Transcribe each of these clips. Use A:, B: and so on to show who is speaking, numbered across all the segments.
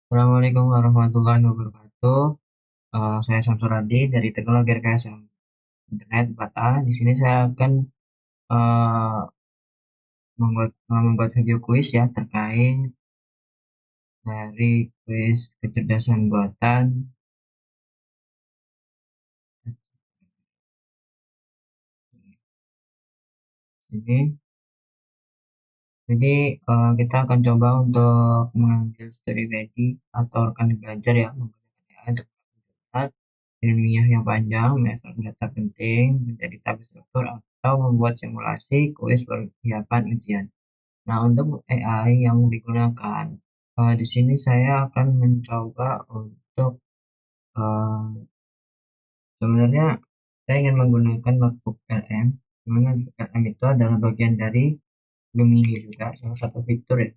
A: Assalamualaikum warahmatullahi wabarakatuh. Saya Samsul Adi dari Teknologi RKS Internet Batam. Di sini saya akan eh, membuat video kuis ya terkait dari kuis kecerdasan buatan ini. Jadi kita akan coba untuk mengambil studi ready atau rekan belajar ya menggunakan AI untuk melihat ilmiah yang panjang, mengekstraksi data penting menjadi tabel struktur atau membuat simulasi kuis persiapan ujian. Nah, untuk AI yang digunakan, di sini saya akan mencoba untuk eh, sebenarnya saya ingin menggunakan notebook LM, di mana LM itu adalah bagian dari Gemini juga, salah satu fitur ya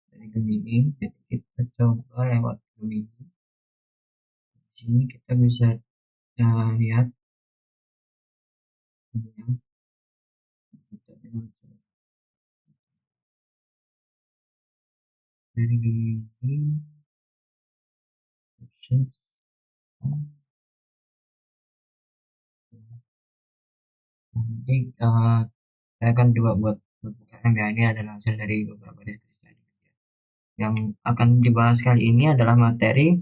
A: dari Gemini. Jadi kita coba lewat Gemini. Di sini kita bisa lihat ini ya, dari Gemini options. Nanti saya akan coba buat notebook LM ya. Ini adalah hasil dari beberapa diskusi tadi. Yang akan dibahas kali ini adalah materi.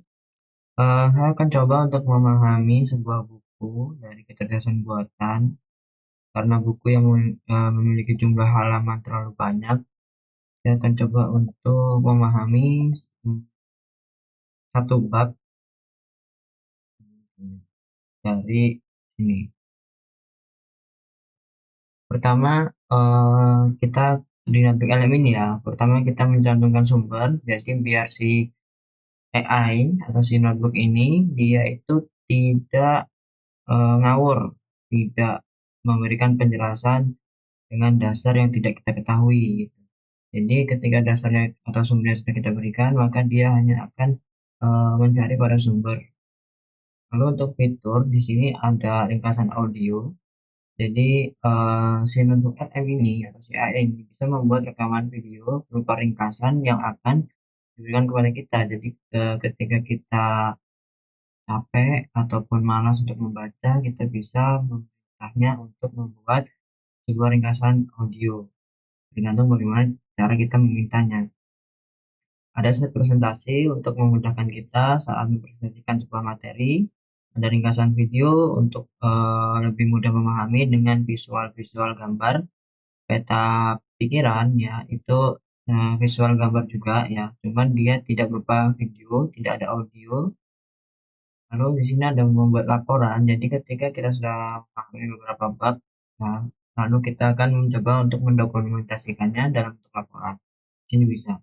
A: Saya akan coba untuk memahami sebuah buku dari kecerdasan buatan karena buku yang memiliki jumlah halaman terlalu banyak. Saya akan coba untuk memahami satu bab dari ini. Pertama, kita di notebook LM ini ya. Pertama kita mencantumkan sumber. Jadi biar si AI atau si notebook ini dia itu tidak ngawur, tidak memberikan penjelasan dengan dasar yang tidak kita ketahui gitu. Jadi ketika dasarnya atau sumbernya sudah kita berikan, maka dia hanya akan mencari pada sumber. Lalu untuk fitur di sini ada ringkasan audio. Jadi si notebook FM ini atau si AI ini bisa membuat rekaman video berupa ringkasan yang akan diberikan kepada kita. Jadi ketika kita capek ataupun malas untuk membaca, kita bisa memerintahnya untuk membuat sebuah ringkasan audio, tergantung bagaimana cara kita memintanya. Ada slide presentasi untuk memudahkan kita saat mempresentasikan sebuah materi. Ada ringkasan video untuk lebih mudah memahami dengan visual-visual gambar. Peta pikiran ya itu visual gambar juga ya, cuman dia tidak berupa video, tidak ada audio. Lalu di sini ada membuat laporan. Jadi ketika kita sudah memahami beberapa bab, nah, lalu kita akan mencoba untuk mendokumentasikannya dalam bentuk laporan. Di sini bisa.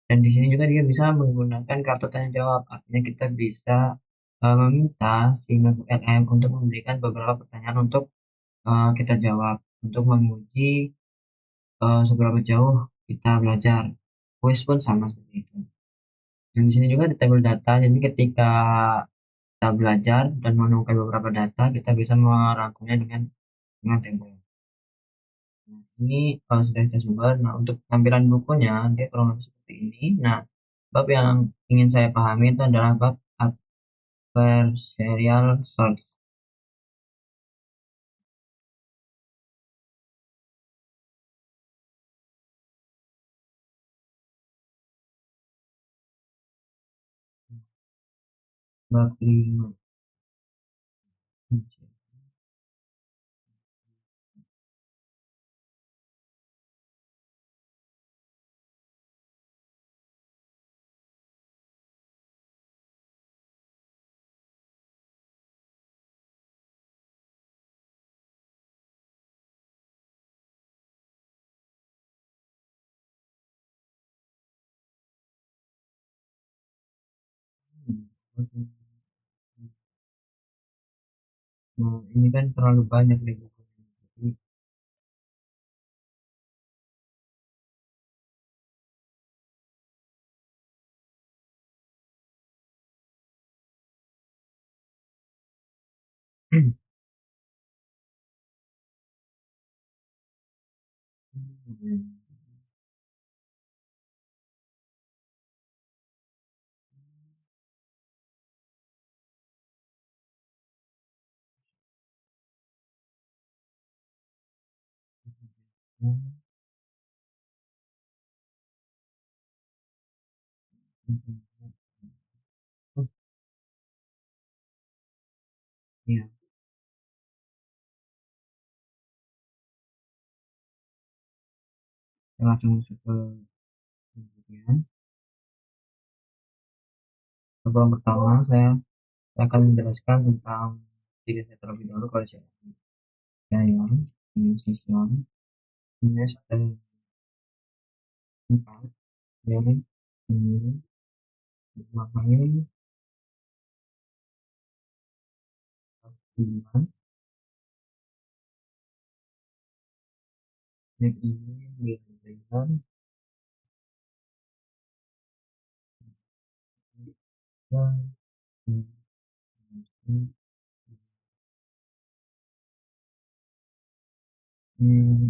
A: Dan di sini juga dia bisa menggunakan kartu tanya jawab. Artinya kita bisa meminta si notebook LM untuk memberikan beberapa pertanyaan untuk kita jawab, untuk menguji seberapa jauh kita belajar. Kuis pun sama seperti itu. Dan di sini juga ada tabel data. Jadi ketika kita belajar dan menemukan beberapa data, kita bisa merangkumnya dengan tabel. Nah, ini kalau sudah kita sumber. Nah, untuk tampilan bukunya, dia kurang lebih seperti ini. Nah, bab yang ingin saya pahami itu adalah bab adversarial search. Bab 5. Nah, ini kan terlalu banyak nih bukunya. Jadi, Oh, iya, saya langsung masuk ke berikutnya. Sebelum pertama, saya akan menjelaskan tentang diri saya terlebih dahulu. Kalau saya ini sistem semester 4 dari ini memahami lima yang ini diberikan dan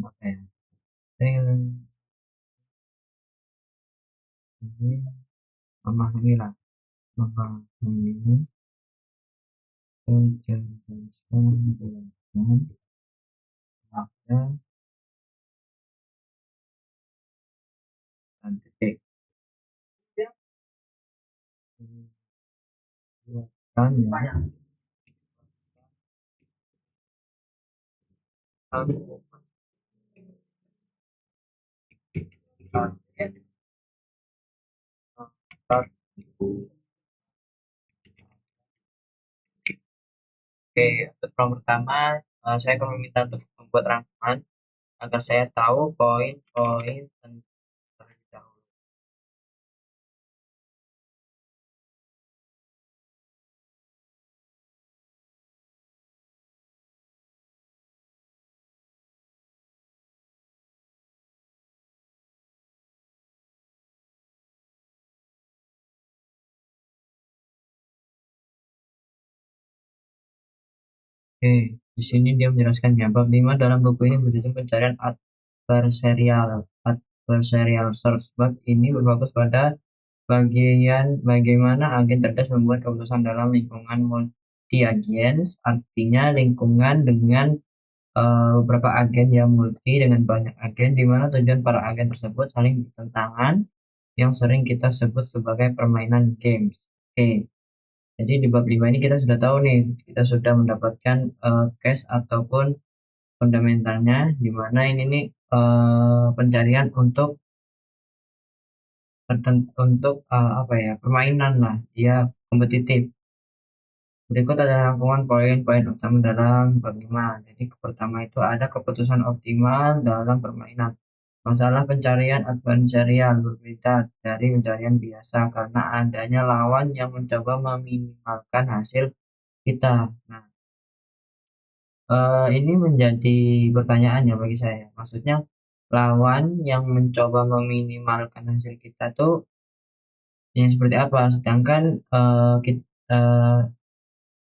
A: apa ya, saya ingin memahami lah, memahami kecerdasan buatan pada dan detik buatan yang Oke, untuk problem pertama, saya akan meminta untuk membuat rangkuman agar saya tahu poin-poin terlebih dahulu. Oke, di sini dia menjelaskan ya, bab 5 dalam buku ini berjudul pencarian adversarial search. Bab ini berfokus pada bagian bagaimana agen cerdas membuat keputusan dalam lingkungan multi agen, artinya lingkungan dengan beberapa agen yang multi dengan banyak agen, di mana tujuan para agen tersebut saling bertentangan yang sering kita sebut sebagai permainan games. Oke, jadi di bab 5 ini kita sudah tahu nih, kita sudah mendapatkan case ataupun fundamentalnya, di mana ini nih pencarian untuk apa ya, permainan lah, dia kompetitif. Berikut ada rangkuman poin-poin utama dalam bab 5. Jadi pertama itu ada keputusan optimal dalam permainan. Masalah pencarian adversarial berbeda dari pencarian biasa karena adanya lawan yang mencoba meminimalkan hasil kita. Nah, ini menjadi pertanyaan ya bagi saya. Maksudnya lawan yang mencoba meminimalkan hasil kita tuh yang seperti apa? Sedangkan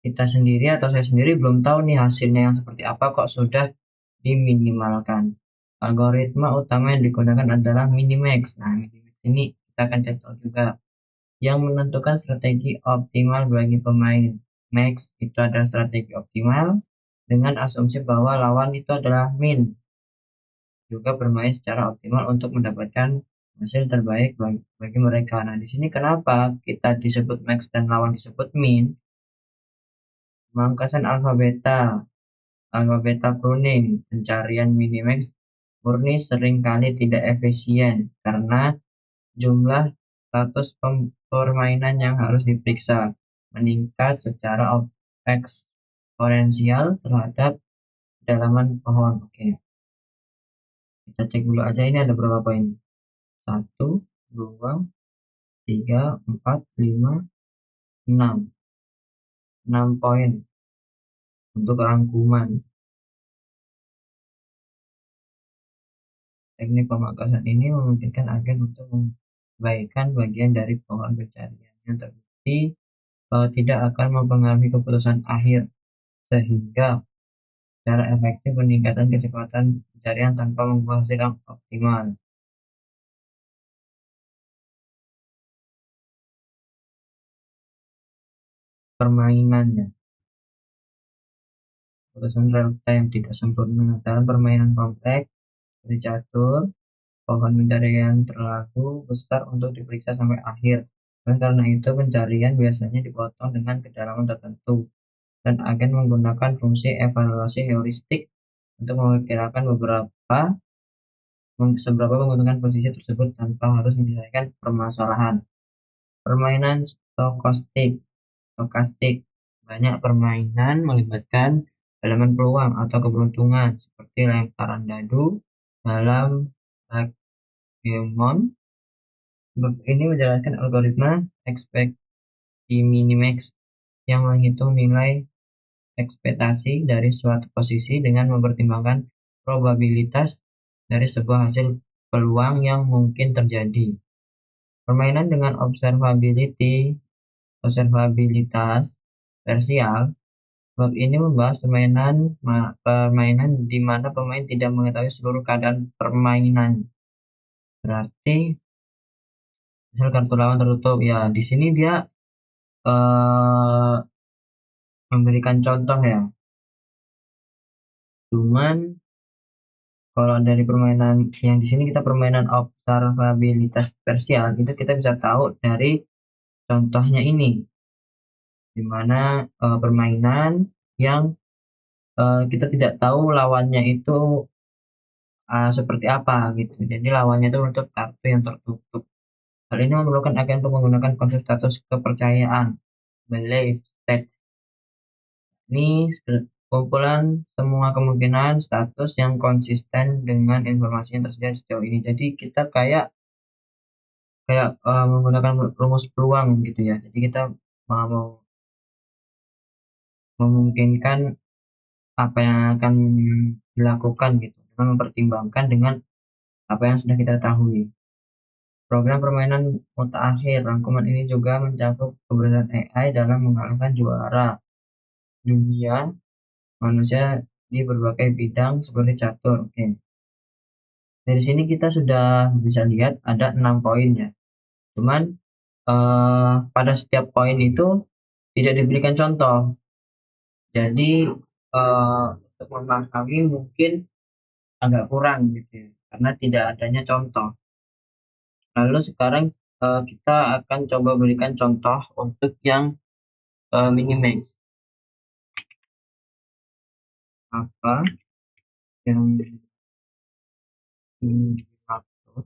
A: kita sendiri atau saya sendiri belum tahu nih hasilnya yang seperti apa kok sudah diminimalkan. Algoritma utama yang digunakan adalah minimax. Nah, minimax ini kita akan cek tahu juga yang menentukan strategi optimal bagi pemain. Max itu adalah strategi optimal dengan asumsi bahwa lawan itu adalah min, juga bermain secara optimal untuk mendapatkan hasil terbaik bagi mereka. Nah, di sini kenapa kita disebut max dan lawan disebut min? Pemangkasan alfa beta Alpha-beta pruning, pencarian minimax murni seringkali tidak efisien karena jumlah status permainan yang harus diperiksa meningkat secara eksponensial terhadap kedalaman pohon. Oke, kita cek dulu aja ini ada berapa poin. Satu, 2, 3, 4, 5, 6. 6 poin untuk rangkuman. Teknik pemangkasan ini memungkinkan agen untuk membaikkan bagian dari pohon pencarian yang terbukti tidak akan mempengaruhi keputusan akhir, sehingga secara efektif peningkatan kecepatan pencarian tanpa mengubah hasil yang optimal. Permainannya, keputusan real time tidak sempurna dalam permainan kompleks. seperti catur, pohon pencarian terlalu besar untuk diperiksa sampai akhir. Oleh karena itu, pencarian biasanya dipotong dengan kedalaman tertentu, dan agen menggunakan fungsi evaluasi heuristik untuk memperkirakan seberapa menguntungkan posisi tersebut tanpa harus menyelesaikan permasalahan. Permainan stokastik. Banyak permainan melibatkan elemen peluang atau keberuntungan, seperti lemparan dadu dalam backgammon. Bab ini menjalankan algoritma expecti minimax yang menghitung nilai ekspektasi dari suatu posisi dengan mempertimbangkan probabilitas dari sebuah hasil peluang yang mungkin terjadi. Permainan dengan observabilitas parsial. Bab ini membahas permainan di mana pemain tidak mengetahui seluruh keadaan permainan. Berarti misal kartu lawan tertutup, ya di sini dia eh, memberikan contoh ya. Cuman kalau dari permainan yang di sini kita permainan observabilitas parsial itu kita bisa tahu dari contohnya ini, di mana permainan yang kita tidak tahu lawannya itu seperti apa gitu. Jadi lawannya itu untuk kartu yang tertutup. Hal ini memerlukan agen untuk menggunakan konsep status kepercayaan, belief state. Ini kumpulan semua kemungkinan status yang konsisten dengan informasi yang tersedia sejauh ini. Jadi kita kayak kayak menggunakan rumus peluang gitu ya. Jadi kita mau memungkinkan apa yang akan dilakukan gitu, dengan mempertimbangkan dengan apa yang sudah kita ketahui. Program permainan mutakhir. Rangkuman ini juga mencakup keberhasilan AI dalam mengalahkan juara dunia manusia di berbagai bidang seperti catur. Oke. Dari sini kita sudah bisa lihat ada 6 poin ya. Cuman pada setiap poin itu tidak diberikan contoh. Jadi untuk memahami mungkin agak kurang gitu ya, karena tidak adanya contoh. Lalu sekarang kita akan coba berikan contoh untuk yang minimax. Apa yang dimaksud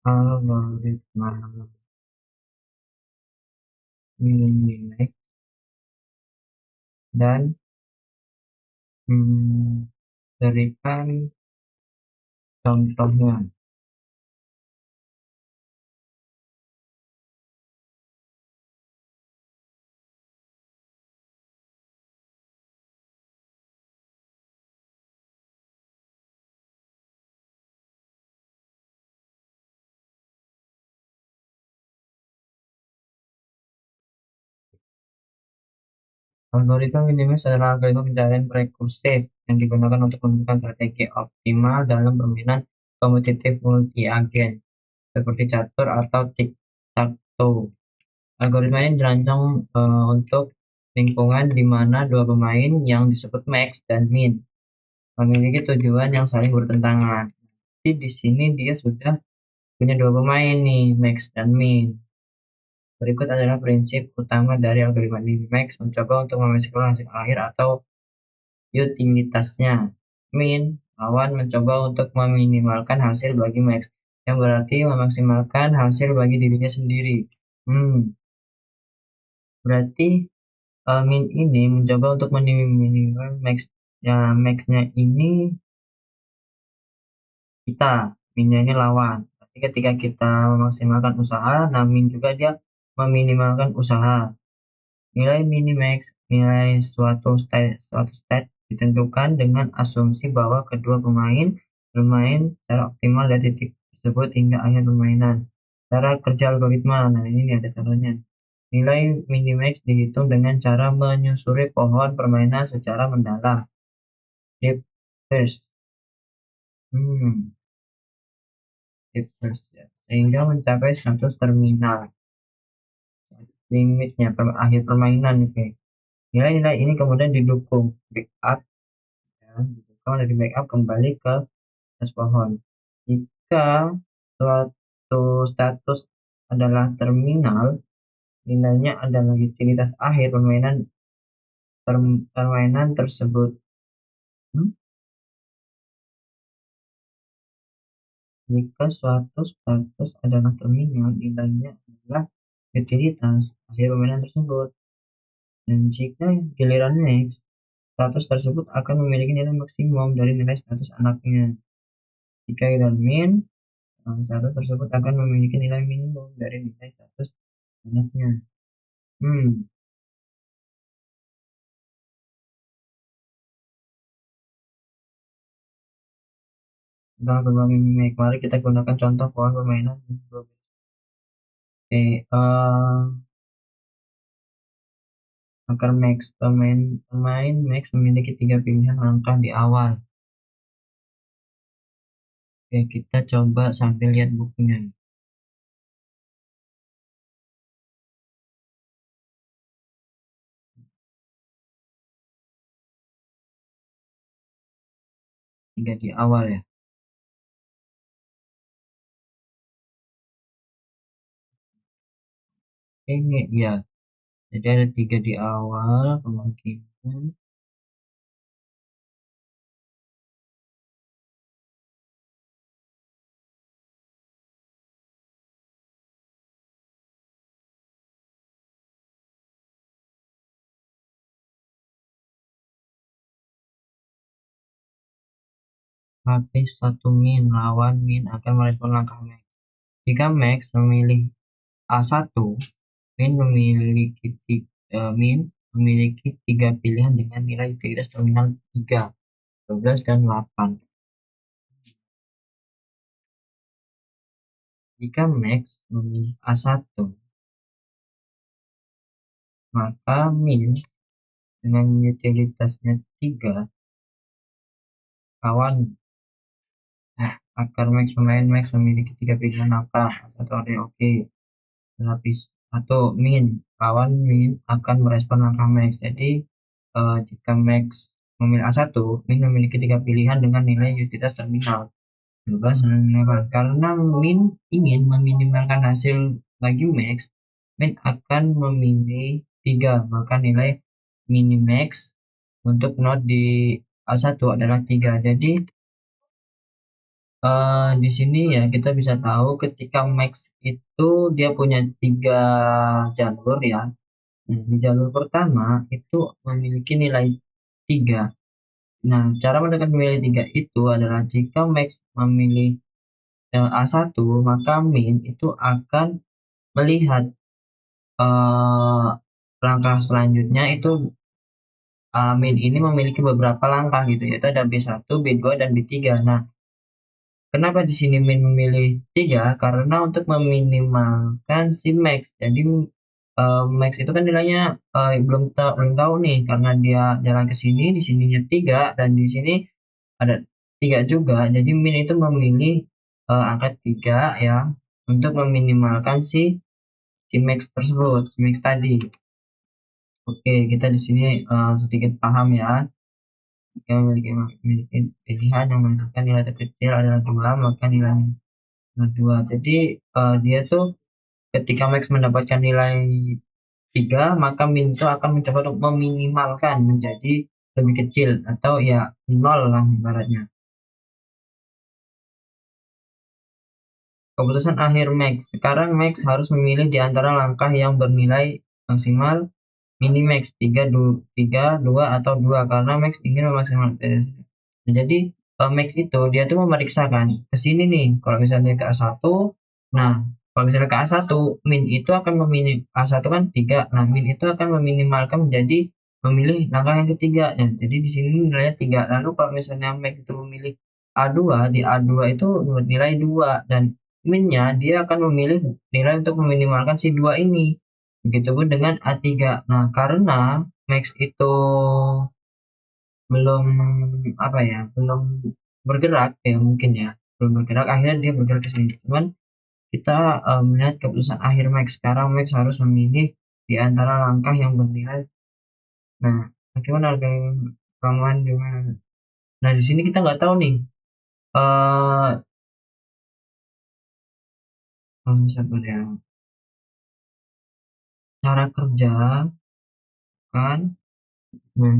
A: algoritma minimax dan berikan contohnya. Algoritma minimax adalah algoritma pencarian rekursif yang digunakan untuk menentukan strategi optimal dalam permainan kompetitif multi-agen seperti catur atau tic-tac-toe. Algoritma ini dirancang untuk lingkungan di mana dua pemain yang disebut max dan min memiliki tujuan yang saling bertentangan. Jadi di sini dia sudah punya dua pemain nih, max dan min. Berikut adalah prinsip utama dari algoritma minimax: mencoba untuk memaksimalkan hasil akhir atau utilitasnya. Min, lawan mencoba untuk meminimalkan hasil bagi max, yang berarti memaksimalkan hasil bagi dirinya sendiri. Berarti min ini mencoba untuk meminimalkan max. Ya, max-nya ini kita, min-nya ini lawan. Tapi ketika kita memaksimalkan usaha, nah min juga dia meminimalkan usaha. Nilai minimax, nilai suatu state ditentukan dengan asumsi bahwa kedua pemain bermain secara optimal dari titik tersebut hingga akhir permainan. Cara kerja algoritma, nah ini ada caranya. Nilai minimax dihitung dengan cara menyusuri pohon permainan secara mendalam. Deep first. Deep first ya. Sehingga mencapai status terminal. Limitnya, akhir permainan. Oke. Nilai-nilai ini kemudian didukung backup, ya, didukung dari backup kembali ke atas pohon. Jika suatu status adalah terminal, nilainya adalah utilitas akhir permainan tersebut. Jika suatu status adalah terminal, nilainya adalah utilitas akhir permainan tersebut. Dan jika giliran max, status tersebut akan memiliki nilai maksimum dari nilai status anaknya. Jika giliran min, status tersebut akan memiliki nilai minimum dari nilai status anaknya. Tentang bermain max, mari kita gunakan contoh pohon permainan. Oke, akar max, pemain max memiliki 3 pilihan langkah di awal. Oke, kita coba sambil lihat bukunya. Tiga di awal ya. Ini ya. Jadi ada 3 di awal, kemungkinan habis 1 min, lawan min akan merespon langkah max. Jika max memilih A1, min memiliki 3 pilihan dengan nilai utilitas terminal 3, 12, dan 8. Jika max memilih A1, maka min dengan utilitasnya 3 kawan akar max memiliki 3 pilihan langkah A1 ada oke, habis atau min kawan min akan merespon langkah max. Jadi jika max memilih A1, min memiliki 3 pilihan dengan nilai utilitas terminal 12 dan 8. Karena min ingin meminimalkan hasil bagi max, min akan memilih 3, maka nilai minimax untuk not di A1 adalah 3. Jadi di sini ya kita bisa tahu ketika max itu dia punya 3 jalur ya. Nah, di jalur pertama itu memiliki nilai 3. Nah, cara mendapatkan nilai 3 itu adalah jika max memilih A1, maka min itu akan melihat langkah selanjutnya itu min ini memiliki beberapa langkah gitu, yaitu ada B1, B2, dan B3. Nah, kenapa di sini min memilih 3? Karena untuk meminimalkan si max. Jadi max itu kan nilainya belum tahu nih, karena dia jalan ke sini, di sininya 3 dan di sini ada 3 juga. Jadi min itu memilih angka 3 ya untuk meminimalkan si max tersebut, si max tadi. Oke, kita di sini sedikit paham ya. Jika memiliki pilihan yang menentukan nilai terkecil adalah 2, maka nilainya adalah 2. Jadi dia tuh ketika max mendapatkan nilai 3, maka min itu akan mencoba untuk meminimalkan menjadi lebih kecil atau ya 0 lah ibaratnya. Keputusan akhir max. Sekarang max harus memilih di antara langkah yang bernilai maksimal minimax 3, 2 atau 2 karena max ingin memaksimalkan. Jadi max itu dia tuh memeriksakan ke sini nih. Kalau misalnya ke A1, nah kalau misalnya ke A1, min itu akan memilih A1 kan 3. Nah, min itu akan meminimalkan menjadi memilih langkah yang ketiga. Ya, jadi di sini nilainya 3. Lalu kalau misalnya max itu memilih A2, di A2 itu nilai 2 dan minnya dia akan memilih nilai untuk meminimalkan si 2 ini. Begitupun dengan A3. Nah, karena max itu belum apa ya, belum bergerak ya mungkin ya, belum bergerak, akhirnya dia bergerak ke sini. Cuman kita melihat keputusan akhir max. Sekarang max harus memilih di antara langkah yang bernilai Nah, bagaimana algoritma perumahan gimana? Nah, di sini kita nggak tahu nih. Eh, sabar ya. Cara kerja kan, nah,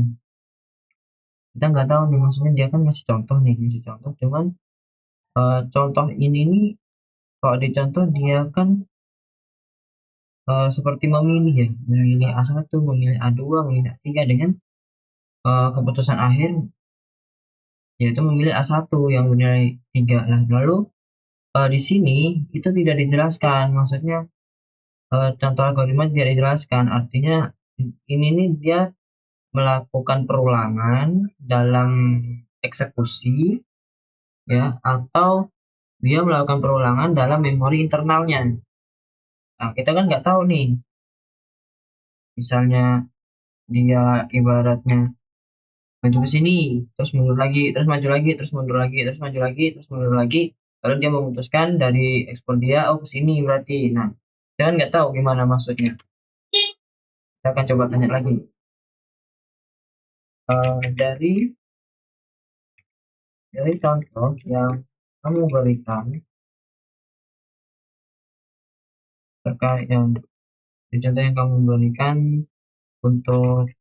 A: kita nggak tahu nih, maksudnya dia kan ngasih contoh nih, ngasih contoh. Cuman contoh ini nih, kalau di contoh dia kan seperti memilih ya, memilih A1, memilih A2, memilih A3 dengan keputusan akhir yaitu memilih A1 yang bernilai 3 lah. Lalu di sini itu tidak dijelaskan, maksudnya contoh algoritma tidak dijelaskan, artinya ini nih dia melakukan perulangan dalam eksekusi ya, atau dia melakukan perulangan dalam memori internalnya. Nah, kita kan nggak tahu nih, misalnya dia ibaratnya maju ke sini, terus mundur lagi, terus maju lagi, terus mundur lagi, terus maju lagi, terus mundur lagi. Lalu dia memutuskan dari ekspor dia, oh ke sini berarti. Nah, kita kan nggak tahu gimana maksudnya. Kita akan coba tanya lagi. Dari contoh yang kamu berikan terkait yang di contoh yang kamu berikan untuk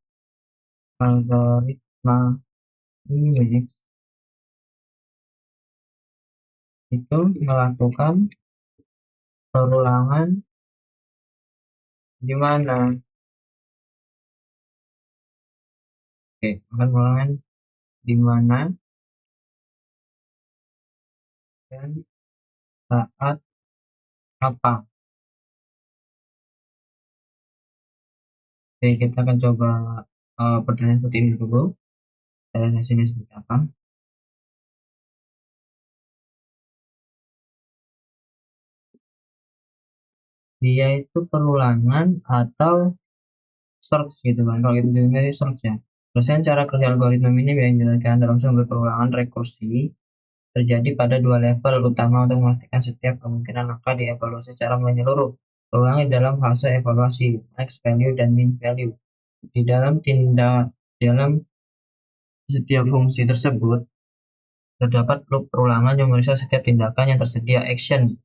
A: algoritma ini itu melakukan perulangan di mana? Oke, akan perulangan di mana dan saat apa? Oke, kita akan coba pertanyaan seperti ini dulu. Dan hasilnya seperti apa? Dia itu perulangan atau search gitu kan. Kalau itu bilangnya search ya. Terusnya cara kerja algoritma ini yang dijelaskan dalam sumber perulangan rekursi terjadi pada dua level utama untuk memastikan setiap kemungkinan langkah dievaluasi secara menyeluruh. Perulangan dalam fase evaluasi max value dan min value. Di dalam setiap fungsi tersebut terdapat loop perulangan yang memeriksa setiap tindakan yang tersedia action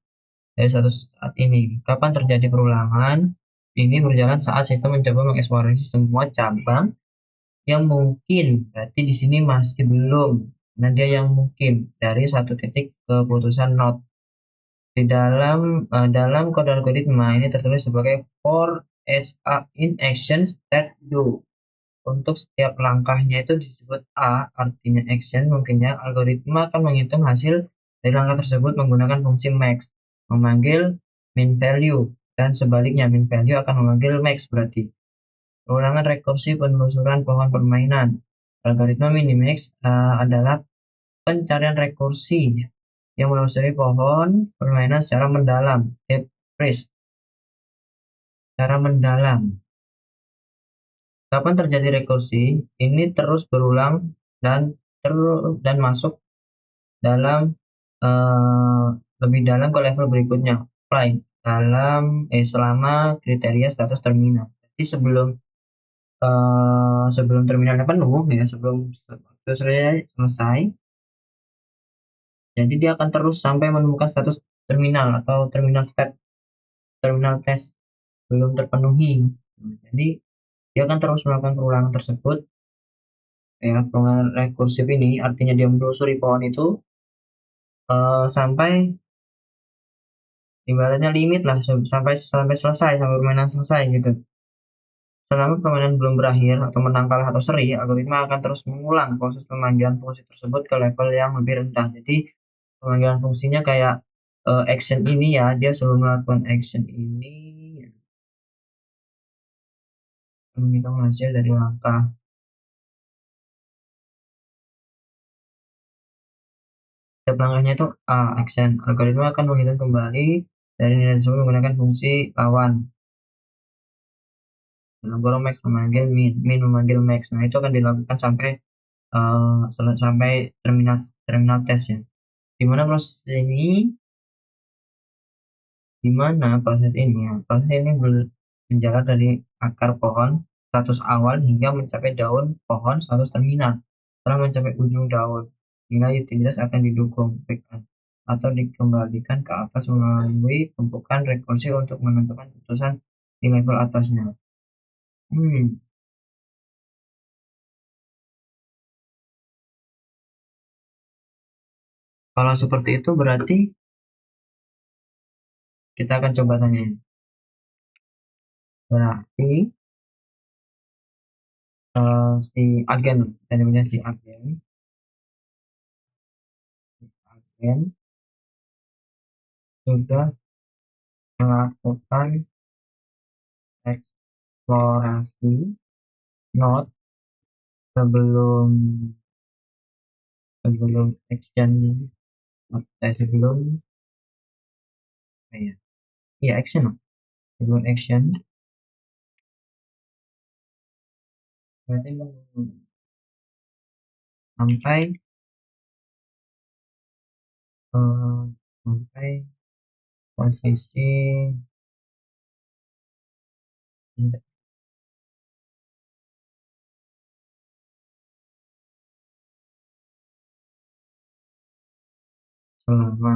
A: dari satu saat ini. Kapan terjadi perulangan? Ini berjalan saat sistem mencoba mengeksplorasi semua cabang yang mungkin. Berarti di sini masih belum. Nah, dia yang mungkin dari satu titik keputusan not. Dalam kode algoritma ini tertulis sebagai for each in action state do. Untuk setiap langkahnya itu disebut A, artinya action, mungkinnya algoritma akan menghitung hasil dari langkah tersebut menggunakan fungsi max, memanggil min value, dan sebaliknya min value akan memanggil max berarti. Ulangan rekursi penelusuran pohon permainan. Algoritma minimax adalah pencarian rekursi yang menelusuri pohon permainan secara mendalam, depth first, secara mendalam. Kapan terjadi rekursi? Ini terus berulang dan dan masuk dalam eh, lebih dalam ke level berikutnya. Apply selama kriteria status terminal. Jadi sebelum terminalnya penuh ya, sebelum selesai, jadi dia akan terus sampai menemukan status terminal atau terminal test belum terpenuhi. Jadi dia akan terus melakukan perulangan tersebut ya. Perulangan rekursif ini artinya dia menelusuri pohon itu sampai ibaratnya limit lah, sampai sampai selesai, sampai permainan selesai gitu. Selama permainan belum berakhir atau menang kalah atau seri, algoritma akan terus mengulang proses pemanggilan fungsi tersebut ke level yang lebih rendah. Jadi pemanggilan fungsinya kayak action ini ya, dia selalu melakukan action ini menghitung hasil dari langkah. Setiap langkahnya itu action. Algoritma akan menghitung kembali dari nilai tersebut menggunakan fungsi lawan. Dalam kurung max memanggil min memanggil max. Nah, itu akan dilakukan sampai sampai terminal test ya. Dimana proses ini Di mana proses ini berjalan dari akar pohon status awal hingga mencapai daun pohon status terminal. Setelah mencapai ujung daun, nilai utilitas akan didukung backup atau dikembalikan ke atas melalui tumpukan rekursi untuk menentukan putusan di level atasnya. Hmm, Kalau seperti itu berarti kita akan coba tanyain. Berarti si agen, kita nyebutnya si agen sudah melakukan eksplorasi not sebelum sebelum action sebelum ya, ya action no? Sebelum action berarti sampai eh, sampai posisi selama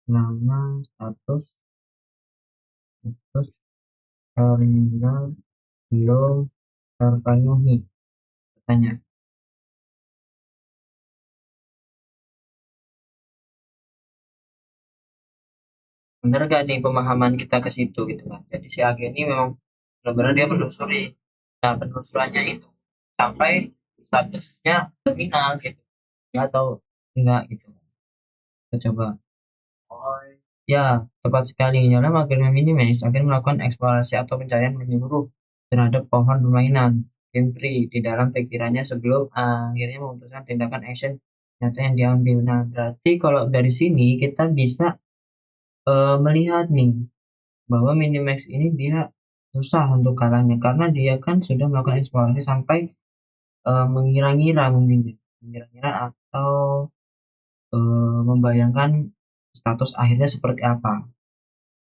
A: selama status terminal belum terpenuhi. Tanya, benar gak nih pemahaman kita ke situ gitu kan? Jadi si agen ini memang benar-benar dia menelusuri, nah penelusurannya itu sampai statusnya terminal gitu, ya atau enggak gitu. Kita coba. Ya, tepat sekali. Dalam algoritma minimalis akan melakukan eksplorasi atau pencarian menyeluruh terhadap pohon permainan game tree di dalam pikirannya sebelum akhirnya memutuskan tindakan action nyata yang diambil. Nah, berarti kalau dari sini kita bisa melihat nih bahwa Minimax ini dia susah untuk kalahnya karena dia kan sudah melakukan eksplorasi sampai mengira-ngira mungkin ya. Mengira-ngira atau membayangkan status akhirnya seperti apa.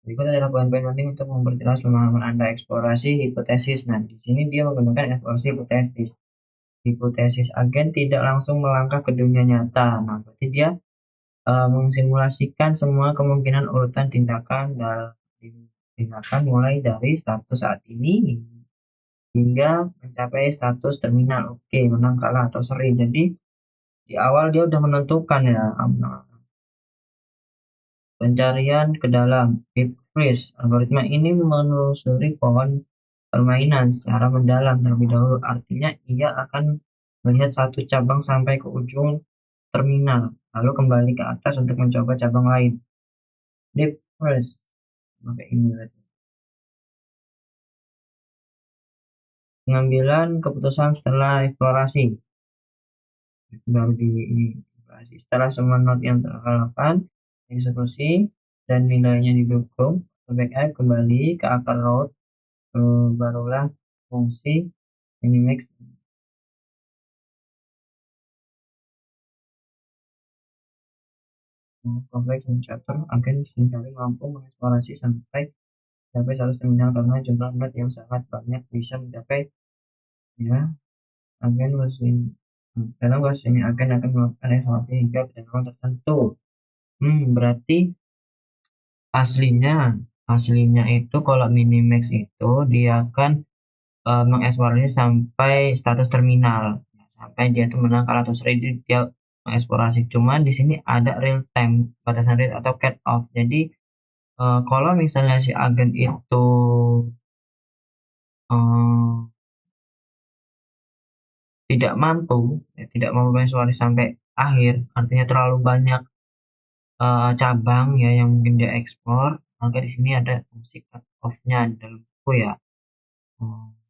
A: Berikut adalah poin-poin penting untuk memperjelas pemahaman Anda. Eksplorasi hipotesis. Nah, di sini dia menggunakan eksplorasi hipotesis. Hipotesis agen tidak langsung melangkah ke dunia nyata. Nah, berarti dia mensimulasikan semua kemungkinan urutan tindakan dalam tindakan mulai dari status saat ini hingga mencapai status terminal. Oke, menang, kalah, atau seri. Jadi di awal dia udah menentukan ya. Pencarian ke dalam deep freeze. Algoritma ini menelusuri pohon permainan secara mendalam terlebih dahulu. Artinya ia akan melihat satu cabang sampai ke ujung terminal, lalu kembali ke atas untuk mencoba cabang lain. Deep freeze. Pakai ini berarti. Pengambilan keputusan setelah eksplorasi. Itu baru di ini eksplorasi. Setelah semua not yang terlakukan, eksekusi dan nilainya didukung, backup kembali ke akar root. Barulah fungsi minimax kompleks mencatur agen seringkali mampu mengeksplorasi sampai satu terminal karena jumlah net yang sangat banyak bisa mencapai ya agen mesin dalam kasus ini agen akan melakukan eksplorasi hingga kedalaman tertentu. Berarti aslinya aslinya itu kalau minimax itu dia akan mengeksplorasi sampai status terminal. Sampai dia itu menang kalah atau seri dia mengeksplorasi. Cuman di sini ada real time, batasan real atau cut off. Jadi kalau misalnya si agen itu eh, tidak mampu mengeksplorasi sampai akhir, artinya terlalu banyak cabang ya yang mungkin dia eksplor, maka di sini ada fungsi cut off-nya di dalam buku ya.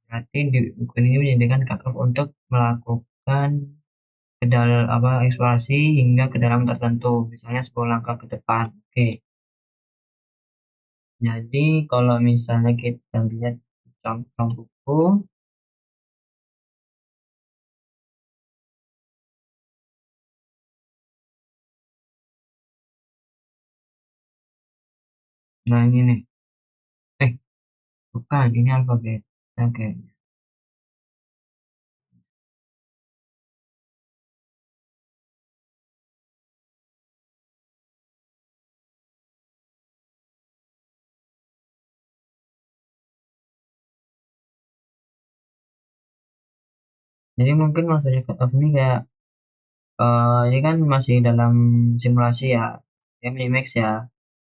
A: Berarti di buku ini menyediakan cut off untuk melakukan eksplorasi hingga ke dalam tertentu, misalnya 10 langkah ke depan. Oke, jadi kalau misalnya kita lihat contoh buku, nah ini nih, eh bukan, ini alfabet. Oke. Jadi mungkin maksudnya cut off ini kayak ini kan masih dalam simulasi ya, ya minimax ya.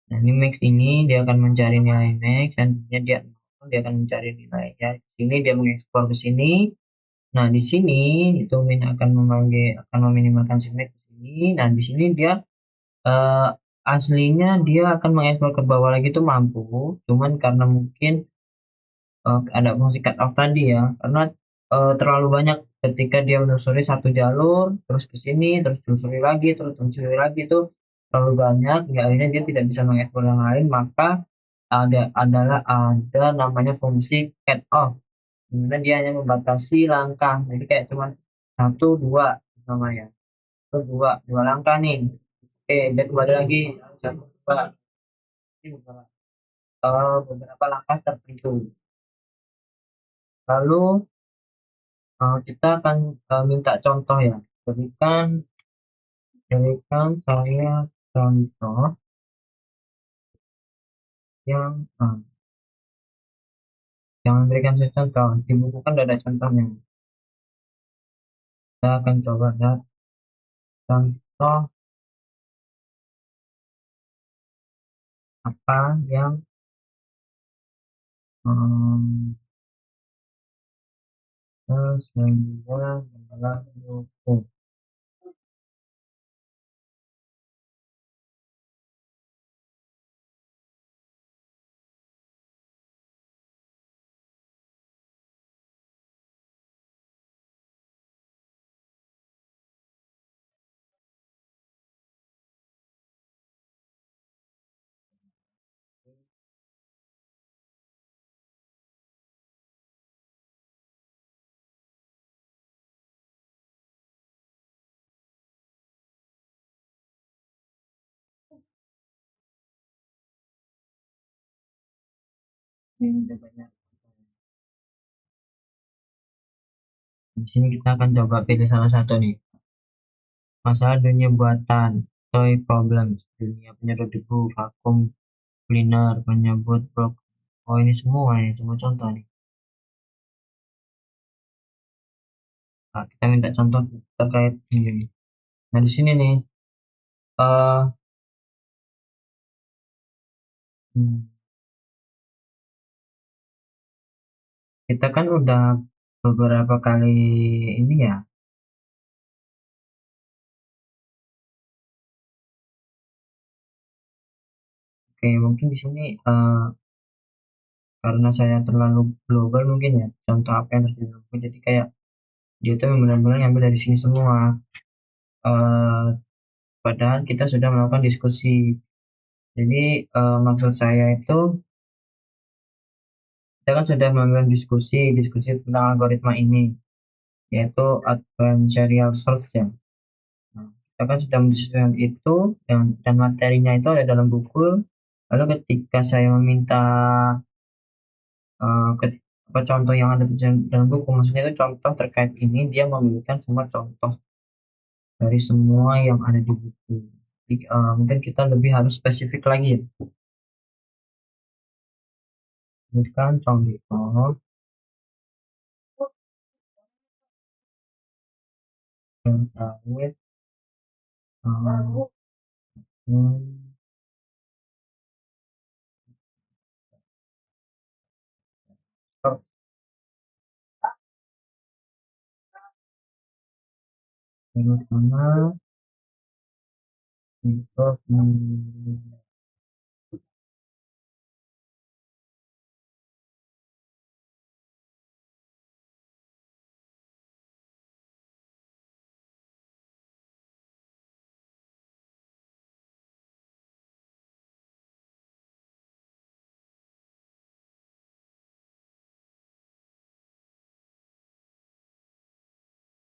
A: Nah, ini max ini dia akan mencari nilai max dan dia akan mencari nilai ya. Di sini dia mengekspor ke sini. Nah, di sini itu min akan akan meminimalkan si max di sini. Nah, di sini dia eh, aslinya dia akan mengekspor ke bawah lagi itu mampu, cuman karena mungkin ada fungsi cut off tadi ya, karena terlalu banyak ketika dia menelusuri satu jalur terus ke sini terus telusuri lagi itu terlalu banyak ya, akhirnya dia tidak bisa mengeksplor yang lain, maka ada namanya fungsi cut off, dimana dia hanya membatasi langkah, jadi kayak cuma satu dua namanya, itu dua langkah nih. Oke, dia kembali lagi satu dua, ini beberapa langkah tertentu. Lalu kita akan minta contoh ya. Berikan, berikan saya contoh yang, jangan berikan saya contoh. Di buku kan udah ada contohnya. Kita akan coba lihat contoh apa yang um, sesuai dalam buku. Ini ada banyak. Di sini kita akan coba pilih salah satu nih. Masalah dunia buatan, toy problems, dunia penyedot debu, vakum cleaner, penyebut blok. Oh, ini semua contoh nih. Nah, kita minta contoh terkait ini. Nah, di sini nih, eh hmm, kita kan udah beberapa kali ini ya. Oke, mungkin di sini karena saya terlalu global mungkin ya. Contoh apa yang terjadi. Jadi kayak dia tuh benar-benar ngambil dari sini semua. eh Padahal kita sudah melakukan diskusi. Jadi maksud saya itu kita kan sudah melakukan diskusi tentang algoritma ini, yaitu adversarial search ya. Nah, kita kan sudah mendiskusikan itu dan materinya itu ada dalam buku. Lalu ketika saya meminta eh, ke- apa contoh yang ada di dalam buku, maksudnya itu contoh terkait ini, dia memberikan semua contoh dari semua yang ada di buku. Jadi, mungkin kita lebih harus spesifik lagi ya. Berikan contoh terkait eh, hmm, bagaimana untuk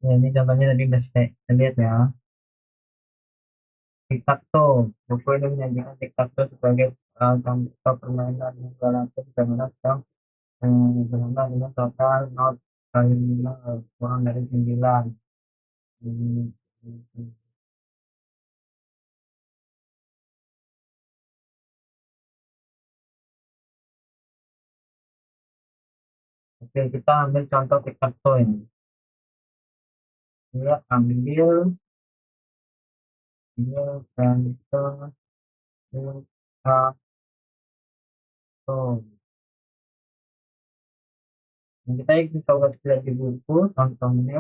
A: ya, ini contohnya tadi udah saya lihat ya. Tic-tac-toe. Buku ini menyajikan tic-tac-toe sebagai contoh permainan yang relatif dan sedang berambah dengan total not kali 5 kurang dari 9. Hmm, Oke, kita ambil contoh tic tac toe ini. Dia ambil dia contoh tic tac toe. Nah, kita coba lihat di buku contohnya.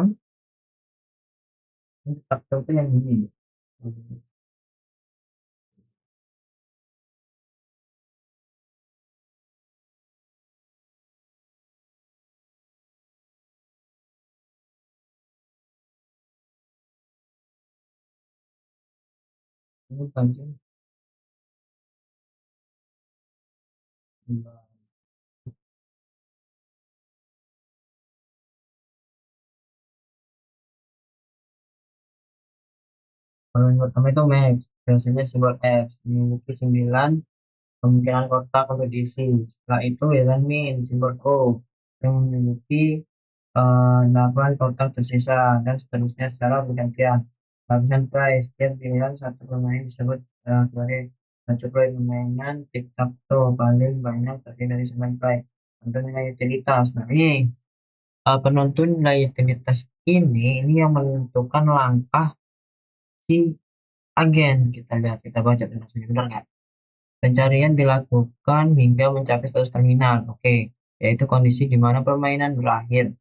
A: Ini tic tac toe itu yang ini. Ini kan sih. Kalau yang pertama itu max, biasanya simbol X, memiliki 9 kemungkinan kotak untuk diisi. Setelah itu ya min, simbol O, yang memiliki 8 kotak tersisa, dan seterusnya secara bergantian. Lapisan price, setiap pilihan satu pemain disebut sebagai satu permainan tic tac toe paling banyak terdiri dari 9 price. Contoh nilai utilitas. Nah ini penentu nilai utilitas ini yang menentukan langkah si agen. Kita lihat, kita baca penjelasannya benar nggak? Pencarian dilakukan hingga mencapai status terminal. Oke, yaitu kondisi di mana permainan berakhir.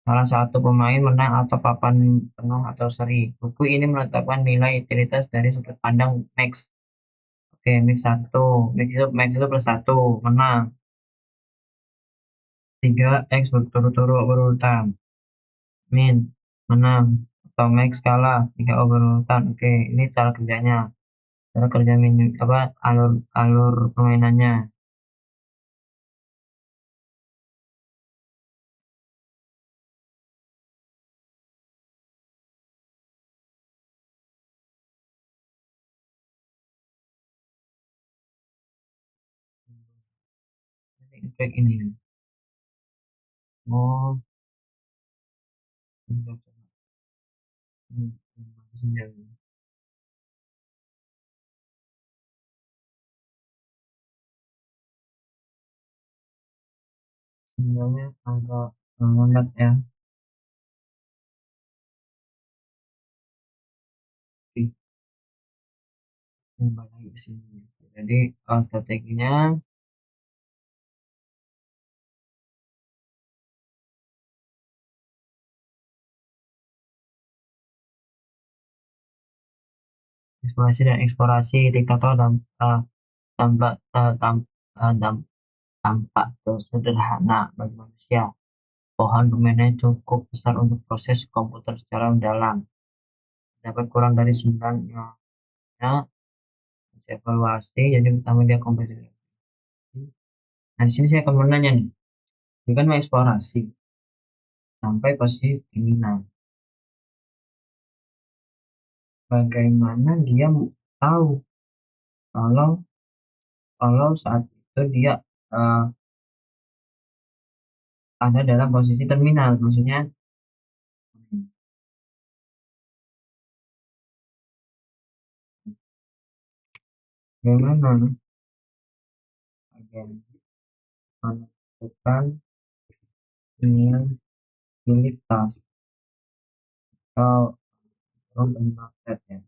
A: Salah satu pemain menang atau papan penuh atau seri. Buku ini menetapkan nilai utilitas dari sudut pandang max. Oke, max satu, max itu plus satu, menang. 3 X berturut-turut berurutan. Min, menang. Atau max kalah, 3 O berurutan. Oke, ini cara kerjanya. Cara kerja menu, apa, alur alur permainannya. Ini trik ini. Oh, ini Hmm, senjata. Sinyalnya agak lambat ya. Oke, kembali lagi ke sini. Jadi strateginya eksplorasi dan eksplorasi diktator dan tampak tampak sederhana bagi manusia. Pohon permainannya cukup besar untuk proses komputer secara mendalam. Dapat kurang dari 9 nilainya evaluasi. Jadi pertama dia komputer. Nah, di sini saya akan menanya nih. Ini kan mau eksplorasi sampai posisi terminal. Bagaimana dia tahu kalau kalau saat itu dia eh, ada dalam posisi terminal, maksudnya bagaimana agen menentukan utilitas atau room market ya.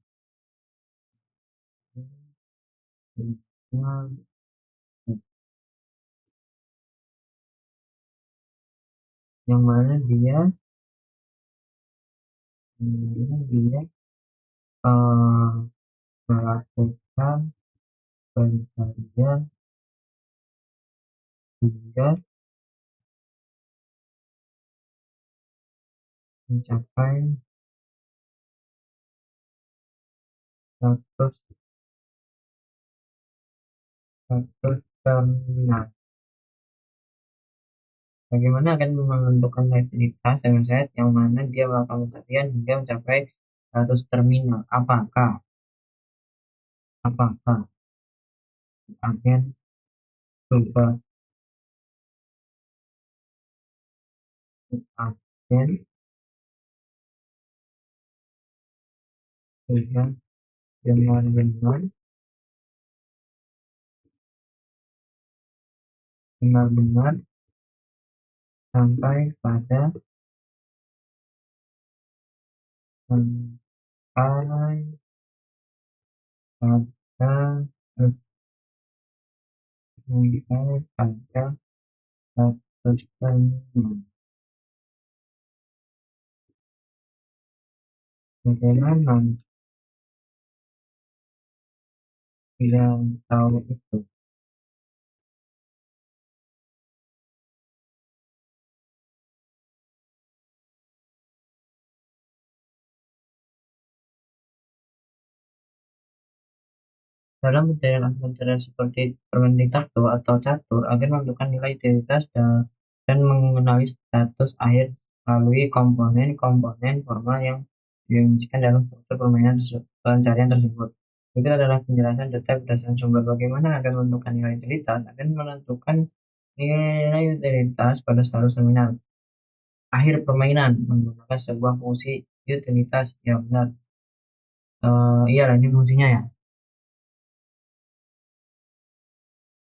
A: Yang mana dia eh, melakukan pencarian hingga mencapai status status terminal. Bagaimana akan menentukan rutinitas dengan set yang mana dia melakukan pencarian hingga mencapai status terminal? Apakah agen coba agen sudah benar-benar sampai pada sampai pada sampai pada 100%. Bagaimana yang tahu itu? Dalam pencarian argumentasi seperti permending tato atau catur, agen menentukan nilai utilitas dan mengenali status akhir melalui komponen-komponen formal yang diujikan dalam struktur pencarian tersebut. Itu adalah penjelasan detail berdasarkan sumber. Bagaimana agen menentukan nilai utilitas? Agen menentukan nilai utilitas pada status terminal akhir permainan menggunakan sebuah fungsi utilitas. Ya benar. Iya, ini fungsinya ya.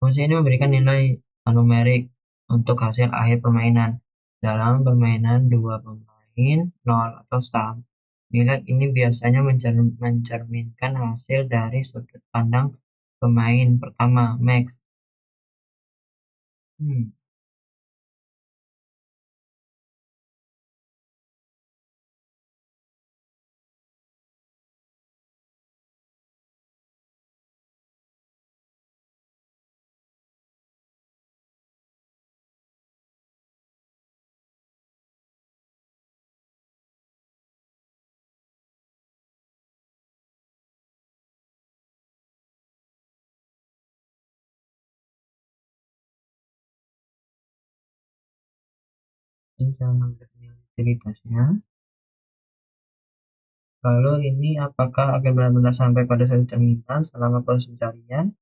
A: Fungsi ini memberikan nilai numerik untuk hasil akhir permainan. Dalam permainan dua pemain, nol atau sum, nilai ini biasanya mencerminkan hasil dari sudut pandang pemain pertama, max. Hmm, ini cara melihat nilai utilitasnya. Lalu ini apakah akan benar-benar sampai pada satu terminal selama proses pencarian?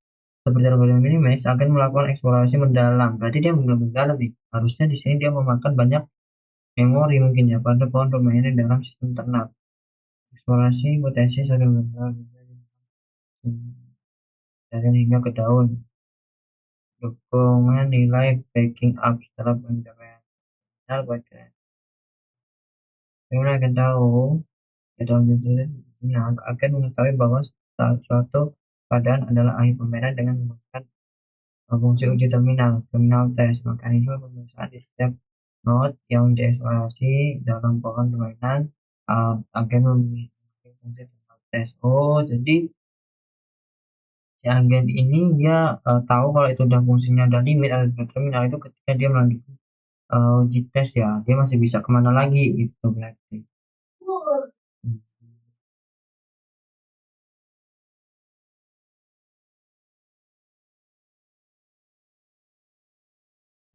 A: Seperti algoritma Minimax akan melakukan eksplorasi mendalam. Berarti dia benar-benar mendalam nih. Harusnya di sini dia memakan banyak memori mungkin ya pada pohon permainan dalam sistem ternak. Eksplorasi potensi sudah benar dari hingga ke daun. Dukungan nilai backing up setelah pencapaian final bagian. Bagaimana akan tahu itu akan mengetahui bahwa suatu keadaan adalah akhir permainan dengan menggunakan fungsi uji terminal test, mekanisme pemeriksaan di setiap node yang dieksplorasi dalam pohon permainan agen memiliki fungsi terminal test. Oh, jadi si agen ini dia tahu kalau itu udah fungsinya udah limit atau terminal itu ketika dia melanjutkan uji tes ya, dia masih bisa kemana lagi gitu berarti.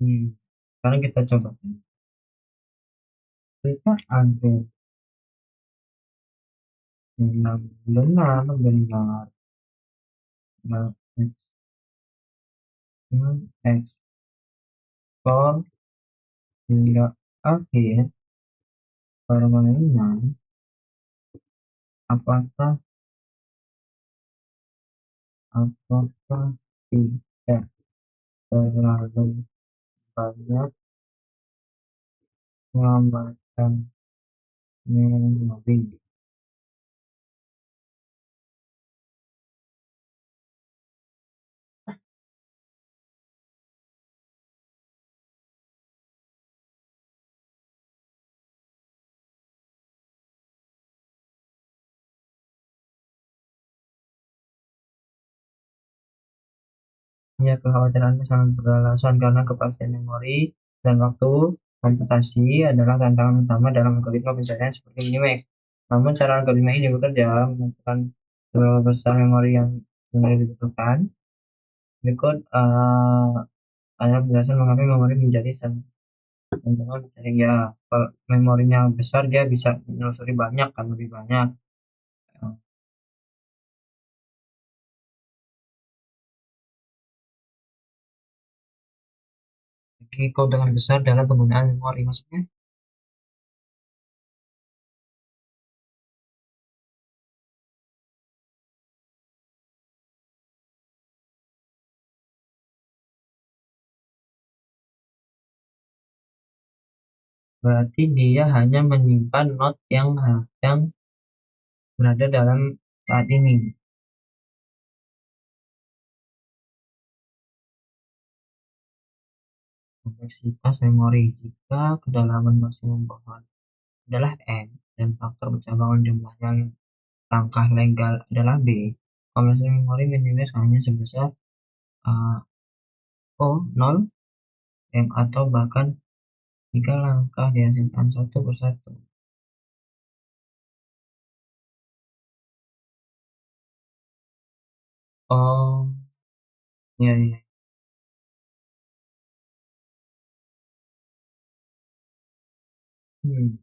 A: Hmm. Sekarang kita coba. Kita agen yang benar-benar mengekspor hingga akhir permainan, apakah apakah tidak terlalu banyak menggambarkan memori. Ya, kekhawatirannya sangat beralasan karena kepastian memori dan waktu komputasi adalah tantangan utama dalam algoritma pencarian seperti Minimax. Namun, cara algoritma ini bekerja menentukan seberapa besar memori yang sebenarnya dibutuhkan. Berikut ada penjelasan mengapa memori menjadi tantangan pencarian. Ya, kalau memorinya besar, dia bisa menelusuri banyak kan, lebih banyak. Jadi, keuntungan besar dalam penggunaan memori maksudnya. berarti dia hanya menyimpan not yang berada dalam saat ini. Kompleksitas memori jika kedalaman maksimum pohon adalah n dan faktor percabangan jumlahnya langkah legal adalah b. Kompleksitas memori minimax hanya sebesar uh, o 0 m atau bahkan jika langkah dihasilkan satu persatu. Oh, ya, ya. Hmm.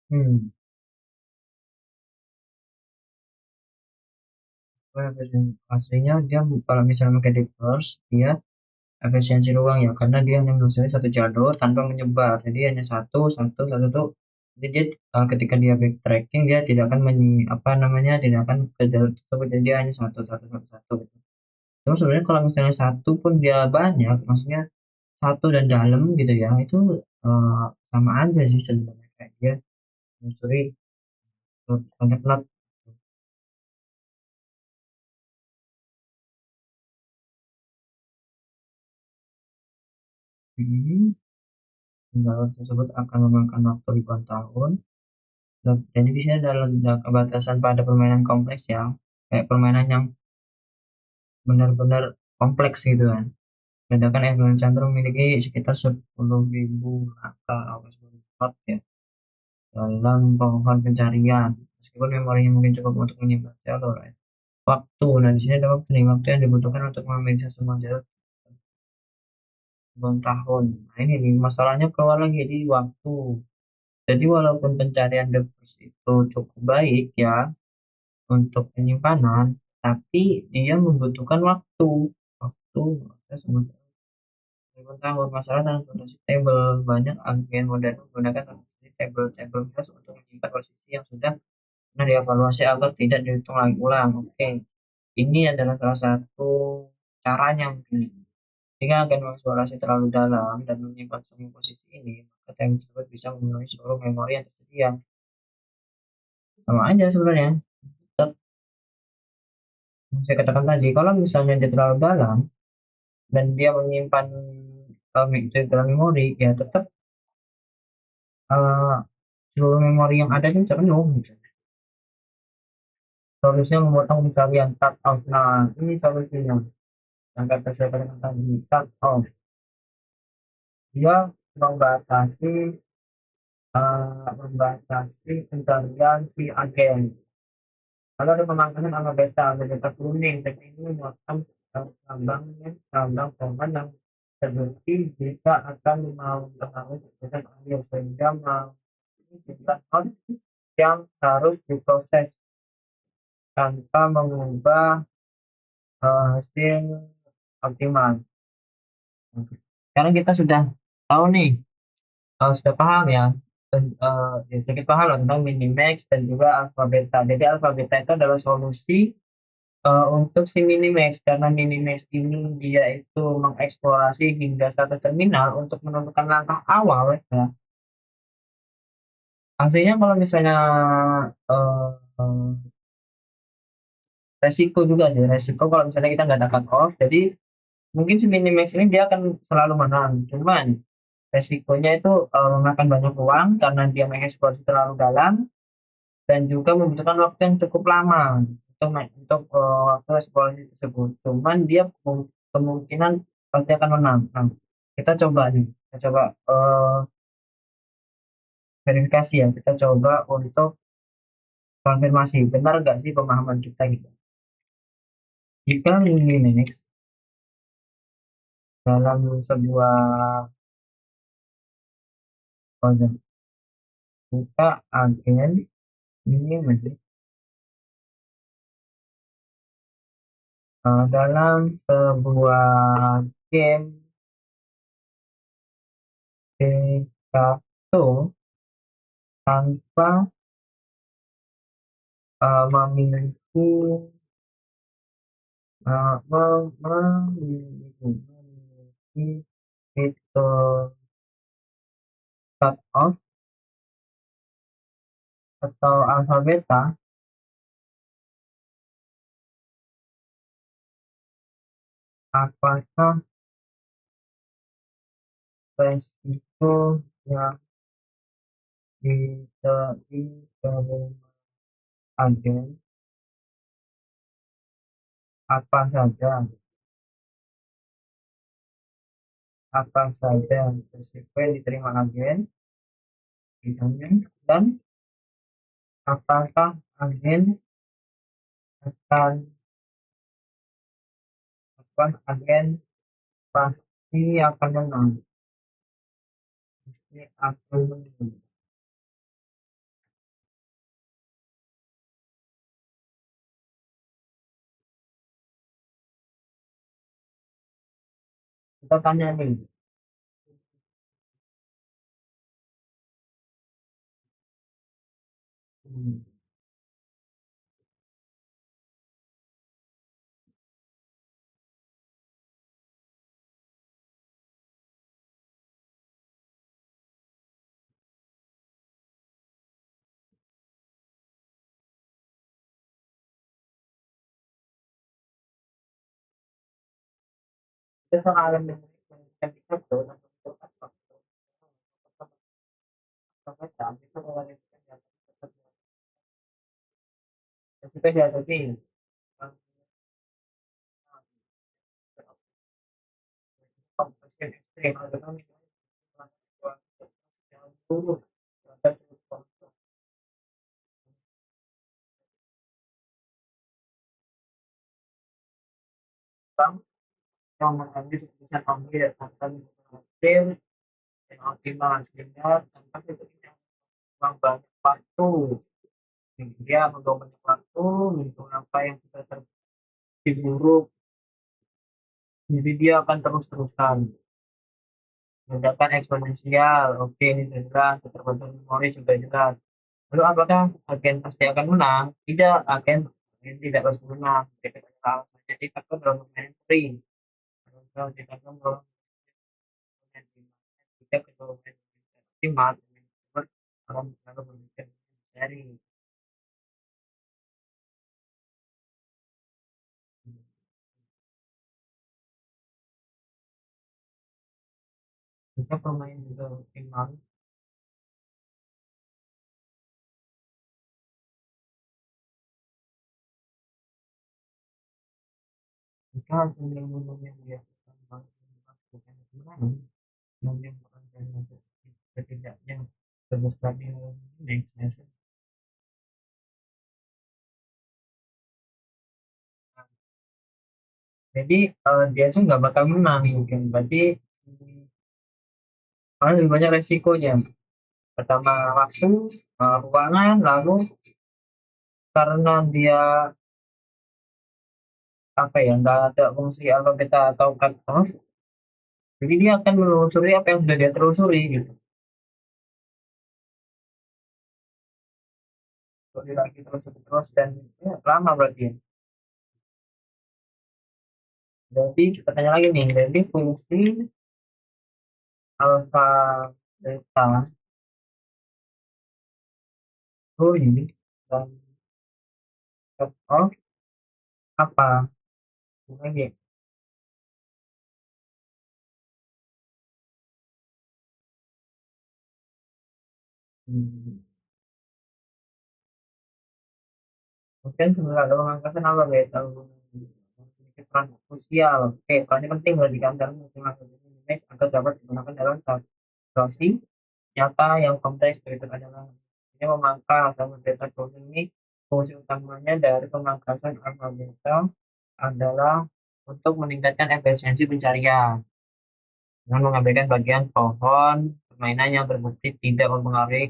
A: Hmm. Aslinya dia kalau misalnya pakai deep first, dia efisiensi ruang ya, karena dia hanya menelusuri satu jalur tanpa menyebar. Jadi hanya satu, satu, satu tuh. Jadi dia, ketika dia backtracking dia tidak akan apa namanya, tidak akan ke jalur tersebut. Jadi dia hanya satu, satu, satu, satu. Terus sebenarnya kalau misalnya satu pun dia banyak, maksudnya satu dan dalam gitu ya, itu sama aja sih sebenarnya, kayak dia menelusuri banyak not. Hmm, jalur tersebut akan memakan waktu ribuan tahun. Jadi di sini ada ledak batasan pada permainan kompleks ya, kayak permainan yang benar-benar kompleks gitu kan. Ledakan Evelyn Chandra memiliki sekitar 10.000 langkah atau 10 not ya dalam pohon pencarian. Meskipun memorinya mungkin cukup untuk menyimpan jalur ya. Waktu, nah di sini ada waktu nih, waktu yang dibutuhkan untuk memeriksa semua jalur ribuan tahun. Nah ini nih masalahnya keluar lagi di waktu. Jadi walaupun pencarian The First itu cukup baik ya untuk penyimpanan, tapi dia membutuhkan waktu. Waktu, saya sebut ribuan tahun. Masalah transportasi table. Banyak agen modern menggunakan transportasi table flash untuk menyimpan posisi yang sudah pernah dievaluasi agar tidak dihitung lagi ulang. Oke, ini adalah salah satu caranya mungkin. Jika agen mengeksplorasi terlalu dalam dan menyimpan semua posisi ini, maka table tersebut bisa memenuhi seluruh memori yang tersedia. Sama aja sebenarnya. Tetap yang saya katakan tadi, kalau misalnya dia terlalu dalam dan dia menyimpan itu dalam memori, ya tetap eh, seluruh memori yang ada itu bisa penuh gitu. Solusinya memotong pencarian cut off. Nah, ini solusinya. Yang kata saya katakan tadi, cut off. Dia membatasi membatasi pencarian si agen. Kalau ada pemangkasan sama beta kuning, teknik ini memotong tambang pohon yang terbukti jika akan mempengaruhi keputusan akhir sehingga menunjukkan yang harus diproses tanpa mengubah hasil optimal. Sekarang kita sudah tahu nih, sudah paham ya, ya sedikit paham lah tentang minimax dan juga alpha beta. Jadi alpha beta itu adalah solusi untuk si minimax, karena minimax ini dia itu mengeksplorasi hingga satu terminal untuk menentukan langkah awal ya. Aslinya kalau misalnya eh, resiko juga sih, resiko kalau misalnya kita nggak dapat off, jadi mungkin si minimax ini dia akan selalu menang. Cuman resikonya itu memakan banyak uang karena dia mengeksplorasi terlalu dalam dan juga membutuhkan waktu yang cukup lama untuk waktu eksplorasi tersebut. Cuman dia kemungkinan pasti akan menang. Nah, kita coba nih, kita coba verifikasi ya, kita coba untuk konfirmasi benar nggak sih pemahaman kita gitu. Jika minimax dalam sebuah proses kita agen ini menjadi dalam sebuah game de facto tanpa memiliki memiliki fitur cut off atau alfa beta, apakah resiko yang diterima agen apa saja resiko yang diterima agen dan apakah agen akan agen pasti akan menang, pasti akan menang. Kita tanya nih, hmm, kita soal yang kita tuh kita jadi ekstrim dulu yang mengambil keputusan ambil akan hasil yang optimal sehingga tanpa itu memang banyak waktu dia membuang banyak waktu untuk apa yang sudah terbukti buruk, jadi dia akan terus-terusan ledakan eksponensial. Oke, ini jelas keterbatasan memori juga jelas. Lalu apakah agen pasti akan menang? Tidak, agen tidak pasti menang. Kita salah saja kita dalam domain free. Kalau kita dalam jika kedua optimal akan selalu berpikir dari jika pemain juga optimal, jika hasil yang dia bukan kemenangan, mungkin bukan karena setidaknya sebesarnya next. Jadi dia tuh nggak bakal menang mungkin, berarti malah lebih banyak resikonya. Pertama waktu, ruangan, lalu karena dia apa ya nggak ada fungsi alfa beta atau cut off, jadi dia akan menelusuri apa yang sudah dia telusuri gitu. Telusuri lagi terus dan ya, lama berarti ya. Jadi kita tanya lagi nih, jadi fungsi alfa beta ini dan cut off apa? Lagi. Hmm. Mungkin sebenarnya ada pengangkatan apa ya tahu memiliki peran krusial. Oke, perannya penting bagi dalam menghasilkan image agar dapat digunakan dalam situasi nyata yang kompleks. Berikut adalah ini memangkas dan beta coding ini fungsi utamanya dari pemangkasan alfa beta adalah untuk meningkatkan efisiensi pencarian. dengan mengabaikan bagian pohon permainan yang terbukti tidak mempengaruhi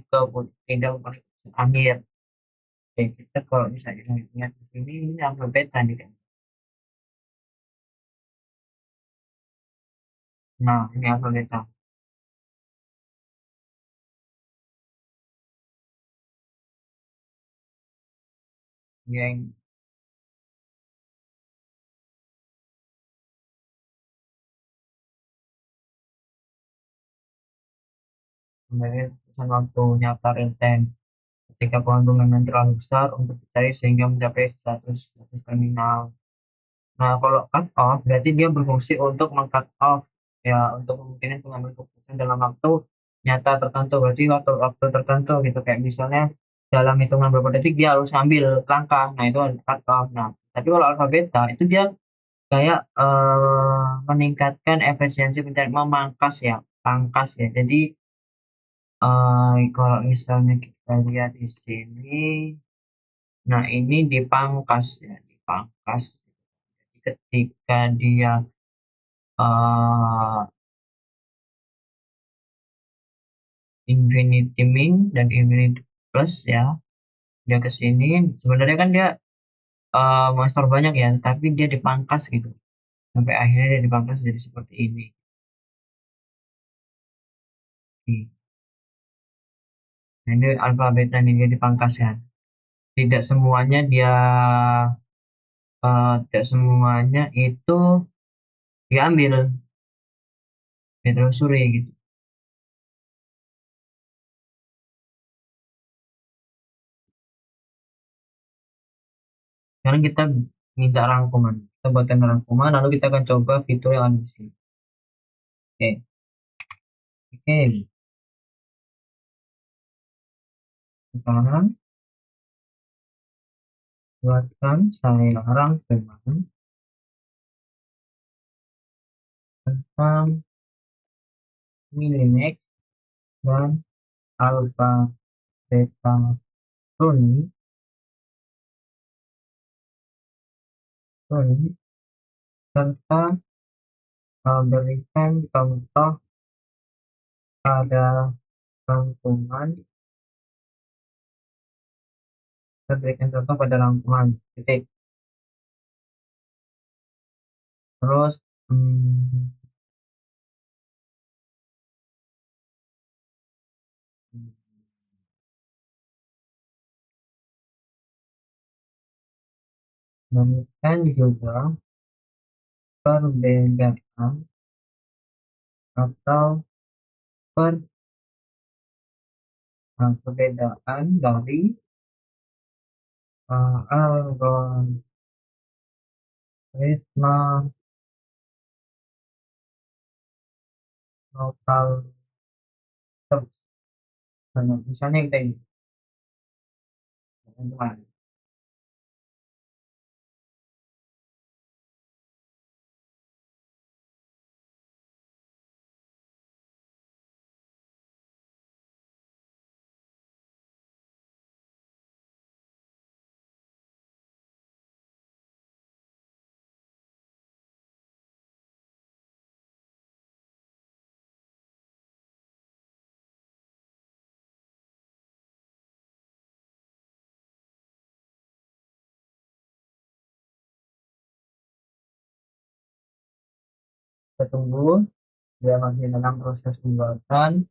A: tidak mempengaruhi keputusan akhir. Oke, kita kalau misalnya lihat di sini ini yang berbeda nih kan. Nah, ini yang berbeda. Yang sebenarnya keputusan waktu nyata real time ketika pohon permainan terlalu besar untuk dicari sehingga mencapai status terminal. Nah, kalau cut off berarti dia berfungsi untuk meng-cut off ya untuk memungkinkan pengambilan keputusan dalam waktu nyata tertentu. Berarti waktu tertentu gitu kayak misalnya dalam hitungan beberapa detik dia harus ambil langkah. Nah, itu cut off. Nah, tapi kalau alpha beta itu dia kayak meningkatkan efisiensi pencarian memangkas ya, pangkas ya. Jadi kalau misalnya kita lihat di sini, nah ini dipangkas ya, dipangkas. Jadi ketika dia eh infinity min dan infinity plus ya dia ke sini sebenarnya kan dia monster banyak ya tapi dia dipangkas gitu sampai akhirnya dia dipangkas jadi seperti ini. Nah, ini alpha beta nih dia dipangkas ya tidak semuanya dia tidak semuanya itu diambil ditelusuri gitu. Sekarang kita minta rangkuman, kita buatkan rangkuman lalu kita akan coba fitur yang ada di sini. Oke. Oke, sekarang buatkan saya rangkuman tentang Minimax dan Alpha Beta Pruni serta berikan contoh pada rangkuman titik. Terus hmm, berikan juga perbedaan atau per, perbedaan dari algoritma lokal search. Misalnya kita ini teman-teman. Kita tunggu dia masih dalam proses pembuatan.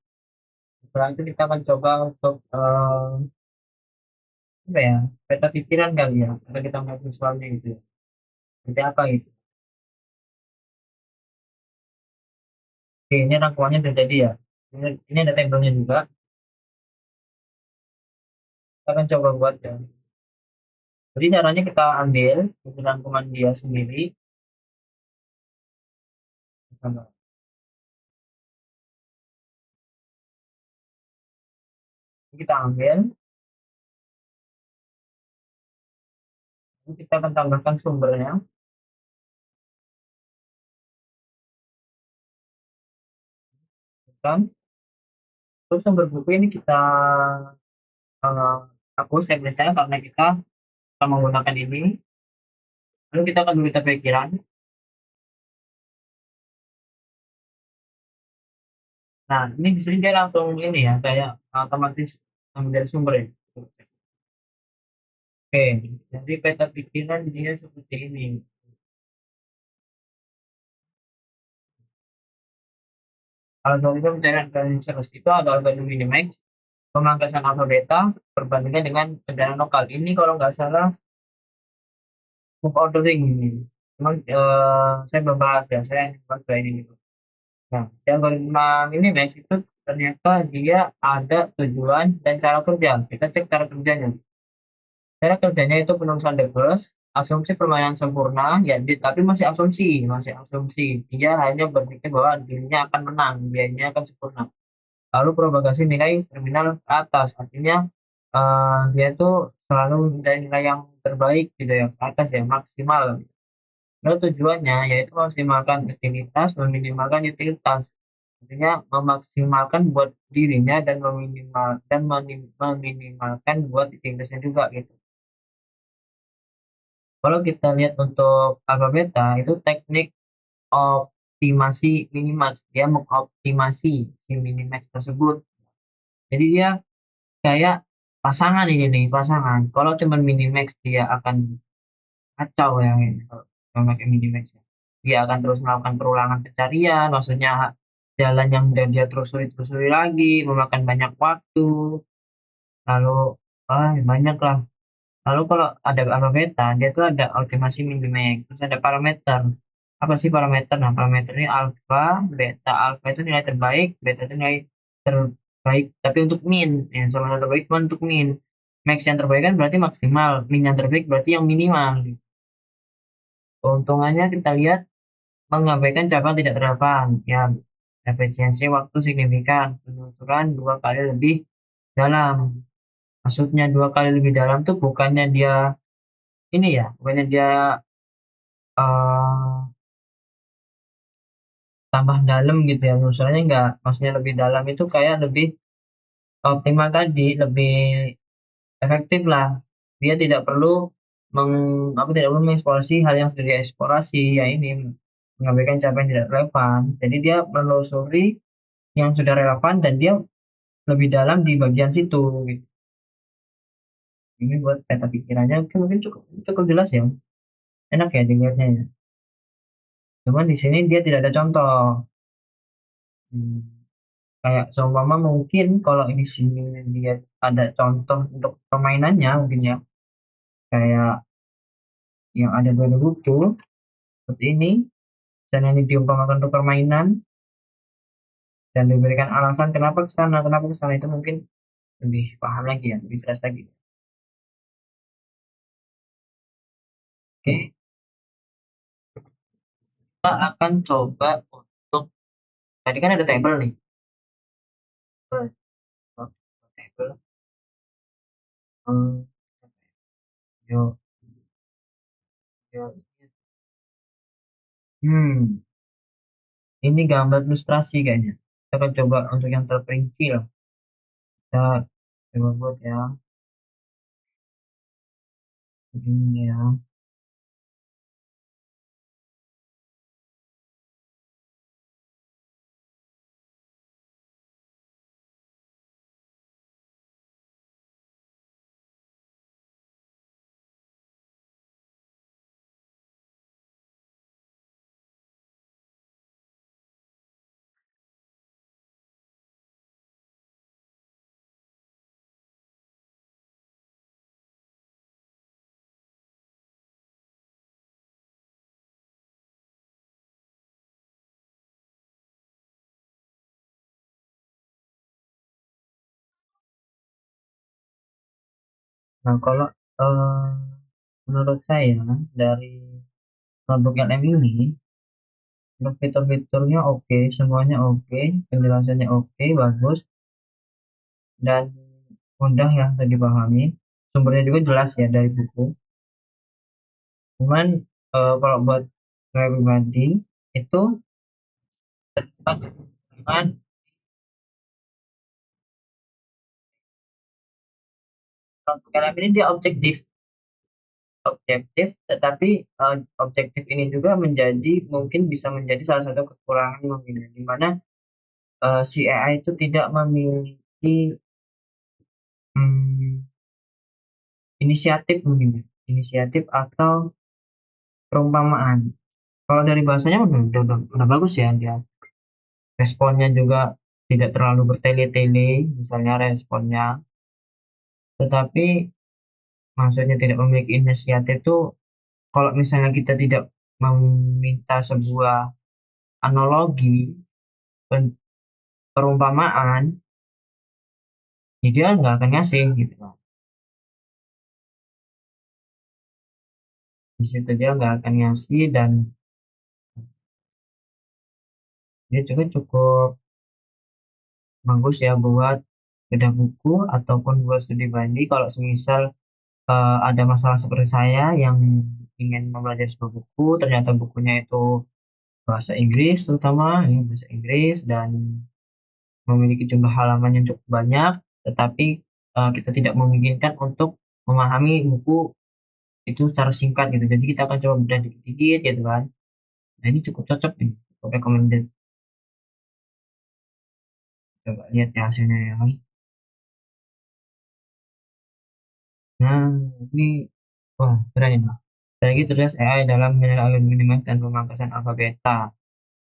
A: Setelah itu kita akan coba untuk apa ya peta pikiran kali ya atau kita melihat visualnya gitu ya seperti apa gitu. Oke, ini rangkumannya sudah jadi ya, ini ada tabelnya juga, kita akan coba buat ya. Jadi caranya kita ambil itu rangkuman dia sendiri sama kita ambil lalu kita akan tambahkan sumbernya kan. Terus sumber buku ini kita eh, hapus template-nya karena kita akan menggunakan ini. Lalu kita akan berita pikiran Nah, ini di sini dia langsung ini ya, kayak otomatis ambil dari sumber ya. Oke, jadi peta pikiran dia seperti ini. Algoritma pencarian search itu ada algoritma minimax, pemangkasan alfa beta, perbandingan dengan pencarian lokal. Ini kalau nggak salah move ordering ini. Cuman saya belum bahas ya, saya bahas kayak ini gitu. Nah, di algoritma minimax itu ternyata dia ada tujuan dan cara kerja. Kita cek cara kerjanya. Cara kerjanya itu penulisan Devers, asumsi permainan sempurna, ya, tapi masih asumsi, masih asumsi. Dia hanya berpikir bahwa dirinya akan menang, dirinya akan sempurna. Lalu propagasi nilai terminal ke atas, artinya dia itu selalu nilai-nilai yang terbaik gitu ya, ke atas ya, maksimal. Lalu tujuannya yaitu memaksimalkan utilitas, meminimalkan utilitas. Artinya memaksimalkan buat dirinya dan meminimalkan buat utilitasnya juga gitu. Kalau kita lihat untuk alpha beta itu teknik optimasi minimax, dia mengoptimasi si minimax tersebut. Jadi dia kayak pasangan ini nih, pasangan. Kalau cuma minimax dia akan kacau ya ini, kalau pakai minimax ya. Dia akan terus melakukan perulangan pencarian, maksudnya jalan yang udah dia telusuri lagi, memakan banyak waktu, lalu banyak lah. Lalu kalau ada alpha beta, dia tuh ada optimasi minimax, terus ada parameter. Apa sih parameter? Nah, parameter ini alpha, beta. Alpha itu nilai terbaik, beta itu nilai terbaik, tapi untuk min. Yang sama terbaik cuma untuk min. Max yang terbaik kan berarti maksimal, min yang terbaik berarti yang minimal. Keuntungannya kita lihat mengabaikan cabang tidak relevan. Ya, efisiensi waktu signifikan, penelusuran dua kali lebih dalam. Maksudnya dua kali lebih dalam tuh bukannya dia ini ya, bukannya dia eh tambah dalam gitu ya, misalnya enggak, maksudnya lebih dalam itu kayak lebih optimal tadi, lebih efektif lah. Dia tidak perlu meng, apa tidak perlu mengeksplorasi hal yang sudah dieksplorasi, ya ini mengabaikan capaian yang tidak relevan. Jadi dia menelusuri yang sudah relevan dan dia lebih dalam di bagian situ gitu. Ini buat peta pikirannya oke, mungkin cukup cukup jelas ya, enak ya dilihatnya ya. Cuman di sini dia tidak ada contoh. Hmm. Kayak seumpama mungkin kalau di sini dia ada contoh untuk permainannya mungkin ya, kayak yang ada pada buku seperti ini, dan ini diumpamakan untuk permainan dan diberikan alasan kenapa ke sana, itu mungkin lebih paham lagi ya, lebih jelas lagi. Oke, kita akan coba untuk tadi kan ada table nih. Eh, table. Hmm, yo, yo. Hmm, ini gambar ilustrasi kayaknya. Kita akan coba untuk yang terperinci lah. Kita coba buat ya, begini ya. Nah, kalau eh, menurut saya dari notebook LM ini, untuk fitur-fiturnya oke, semuanya oke, penjelasannya oke, bagus, dan mudah ya untuk dipahami. Sumbernya juga jelas ya dari buku. Cuman kalau buat saya pribadi itu terdapat dengan notebook LM ini dia objektif, objektif, tetapi objektif ini juga menjadi mungkin bisa menjadi salah satu kekurangan mungkin ya, di mana si AI itu tidak memiliki hmm, inisiatif mungkin ya, inisiatif atau perumpamaan. Kalau dari bahasanya udah bagus ya, dia responnya juga tidak terlalu bertele-tele, misalnya responnya, tetapi maksudnya tidak memiliki inisiatif tuh kalau misalnya kita tidak meminta sebuah analogi, perumpamaan, ya dia nggak akan ngasih gitu loh. Di situ dia nggak akan ngasih dan dia juga cukup bagus ya buat bedah buku ataupun buat studi banding kalau semisal ada masalah seperti saya yang ingin mempelajari sebuah buku, ternyata bukunya itu bahasa Inggris terutama ya bahasa Inggris dan memiliki jumlah halaman yang cukup banyak, tetapi kita tidak memungkinkan untuk memahami buku itu secara singkat gitu. Jadi kita akan coba bedah dikit-dikit gitu kan. Nah ini cukup cocok nih, cukup recommended. Coba lihat ya hasilnya ya kan. Nah ini wah keren ini. Lagi tugas AI dalam mengenal algoritma dan pemangkasan alfa beta.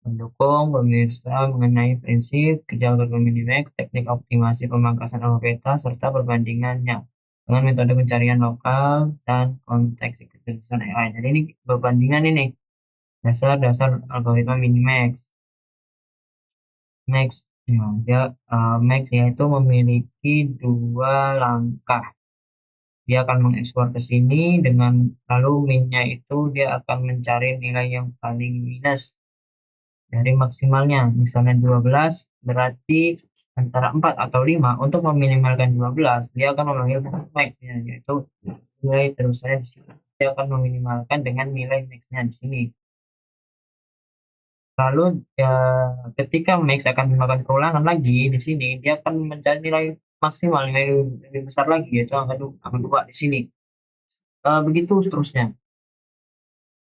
A: Mendukung pemirsa mengenai prinsip kerja algoritma Minimax, teknik optimasi pemangkasan alfa beta, serta perbandingannya dengan metode pencarian lokal dan konteks kecerdasan AI. Jadi ini perbandingan ini dasar-dasar algoritma Minimax. Max, ya, Max yaitu memiliki dua langkah. Dia akan mengeksplor ke sini dengan lalu minnya itu dia akan mencari nilai yang paling minus dari maksimalnya. Misalnya 12 berarti antara 4 atau 5 untuk meminimalkan 12 dia akan memanggil max-nya yaitu nilai terusannya di sini. Dia akan meminimalkan dengan nilai max-nya di sini. Lalu ketika max akan melakukan perulangan lagi di sini, dia akan mencari nilai maksimal, nilai lebih besar lagi yaitu angka 2 di sini. Begitu seterusnya.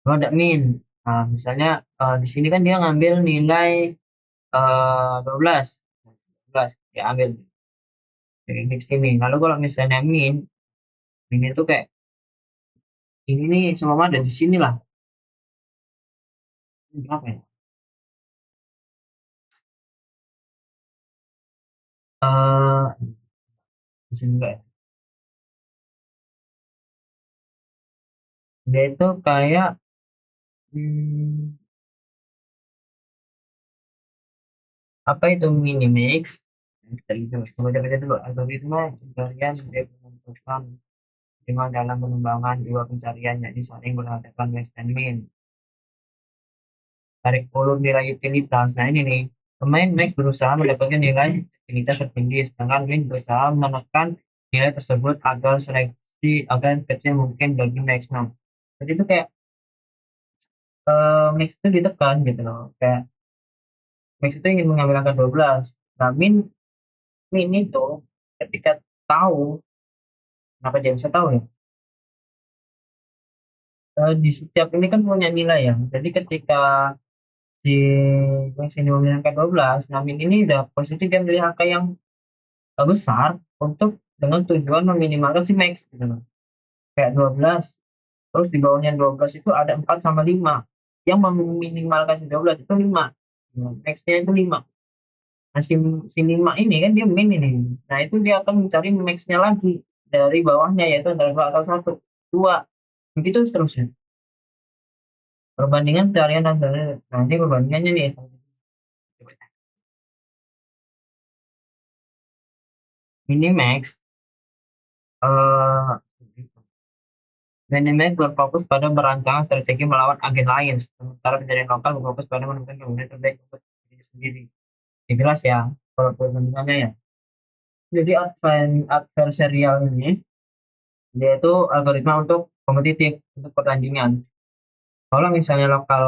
A: Kalau ada min, nah, misalnya di sini kan dia ngambil nilai 12, 12 dia ambil dari di sini. Lalu kalau misalnya min itu kayak ini nih semua ada di sini lah. Ini berapa ya? Eh, di sini enggak ya? Dia itu kayak hmm, apa itu Minimix? Kita lihat coba baca dulu algoritma pencarian dari menentukan dengan dalam pengembangan dua pencarian yakni saling berhadapan max dan min. Tarik ulur nilai utilitas. Nah ini nih, pemain max berusaha mendapatkan nilai utilitas tertinggi, sedangkan min berusaha menekan nilai tersebut agar seleksi agar kecil mungkin bagi max. Nah, jadi itu kayak max itu ditekan gitu loh. Kayak max itu ingin mengambil angka 12. Nah, min itu ketika tahu, kenapa dia bisa tahu ya? Di setiap ini kan punya nilai ya. Jadi ketika di Max ini memilih angka 12, nah min ini udah positif dia memilih angka yang besar untuk dengan tujuan meminimalkan si Max gitu loh. Kayak 12, terus di bawahnya 12 itu ada 4 sama 5. Yang meminimalkan si 12 itu 5. Nah, Max-nya itu 5. Nah, si 5 ini kan dia min ini. Nah, itu dia akan mencari Max-nya lagi dari bawahnya yaitu antara 2 atau 1. 2. Begitu seterusnya. Perbandingan pencarian dan nanti perbandingannya nih. Minimax eh Minimax berfokus pada merancang strategi melawan agen lain, sementara pencarian lokal berfokus pada menemukan keunggulan terbaik untuk diri sendiri. Ya, jelas ya, kalau perbandingannya ya. Jadi adversarial ini yaitu algoritma untuk kompetitif, untuk pertandingan. Kalau misalnya lokal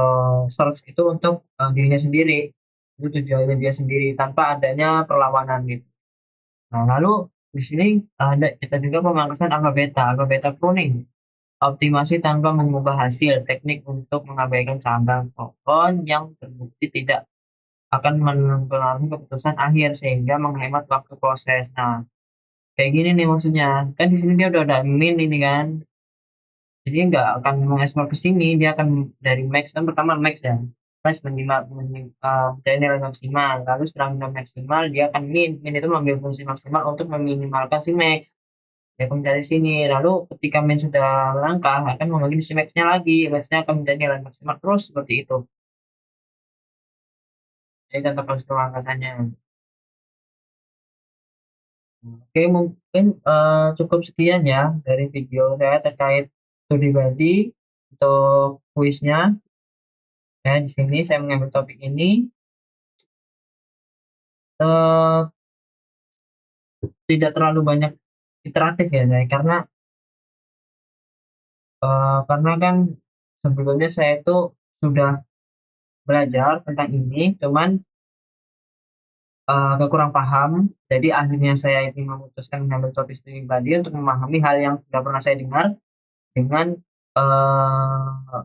A: search itu untuk dirinya sendiri, itu tujuannya dia sendiri tanpa adanya perlawanan gitu. Nah, lalu di sini ada kita juga pemangkasan alpha beta, pruning, optimasi tanpa mengubah hasil, teknik untuk mengabaikan cabang pohon yang terbukti tidak akan mempengaruhi keputusan akhir sehingga menghemat waktu proses. Nah, kayak gini nih maksudnya. Kan di sini dia udah ada min ini kan. Jadi nggak akan mengekspor ke sini, dia akan dari max kan pertama max ya. Plus minimal, jadi nilai maksimal. Lalu setelah nilai maksimal dia akan min. Min itu mengambil fungsi maksimal untuk meminimalkan si max. Dia akan mencari sini. Lalu ketika min sudah langkah akan memanggil si max-nya lagi. Max-nya akan menjadi nilai maksimal terus seperti itu. Jadi contoh proses pemangkasannya. Oke, mungkin cukup sekian ya dari video saya terkait studi body untuk kuisnya. Ya, di sini saya mengambil topik ini eh, tidak terlalu banyak iteratif ya saya karena kan sebelumnya saya itu sudah belajar tentang ini, cuman agak kurang paham. Jadi akhirnya saya ini memutuskan mengambil topik studi body untuk memahami hal yang sudah pernah saya dengar dengan eh,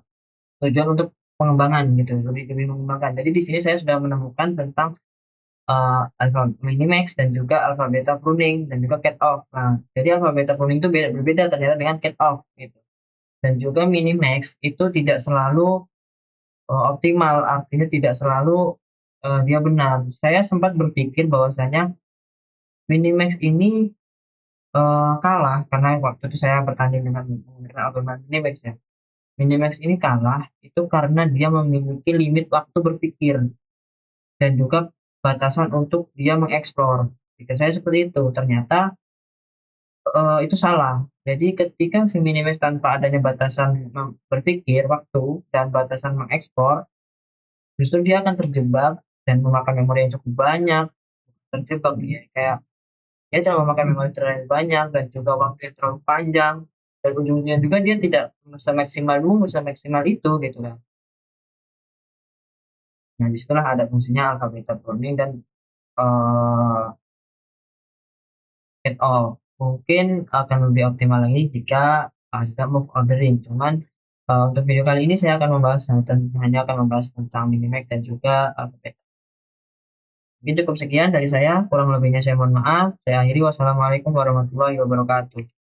A: tujuan untuk pengembangan gitu, lebih lebih mengembangkan. Jadi di sini saya sudah menemukan tentang alpha minimax dan juga alpha beta pruning dan juga cut off. Nah, jadi alpha beta pruning itu berbeda ternyata dengan cut off gitu. Dan juga minimax itu tidak selalu optimal, artinya tidak selalu dia benar. Saya sempat berpikir bahwasanya minimax ini kalah karena waktu itu saya bertanding dengan menggunakan algoritma minimax ya. Minimax ini kalah itu karena dia memiliki limit waktu berpikir dan juga batasan untuk dia mengeksplor. Jika saya seperti itu, ternyata itu salah. Jadi ketika si minimax tanpa adanya batasan berpikir waktu dan batasan mengekspor, justru dia akan terjebak dan memakan memori yang cukup banyak, terjebak dia kayak dia terlalu memakan memori terlalu banyak dan juga waktu yang terlalu panjang dan ujungnya juga dia tidak semaksimal dulu, semaksimal itu gitu kan. Nah, disitulah ada fungsinya alpha beta pruning dan uh, get all. Mungkin akan lebih optimal lagi jika ada move ordering. Cuman untuk video kali ini saya akan membahas hanya akan membahas tentang minimax dan juga alpha beta. Mungkin cukup sekian dari saya. Kurang lebihnya saya mohon maaf. Saya akhiri. Wassalamualaikum warahmatullahi wabarakatuh.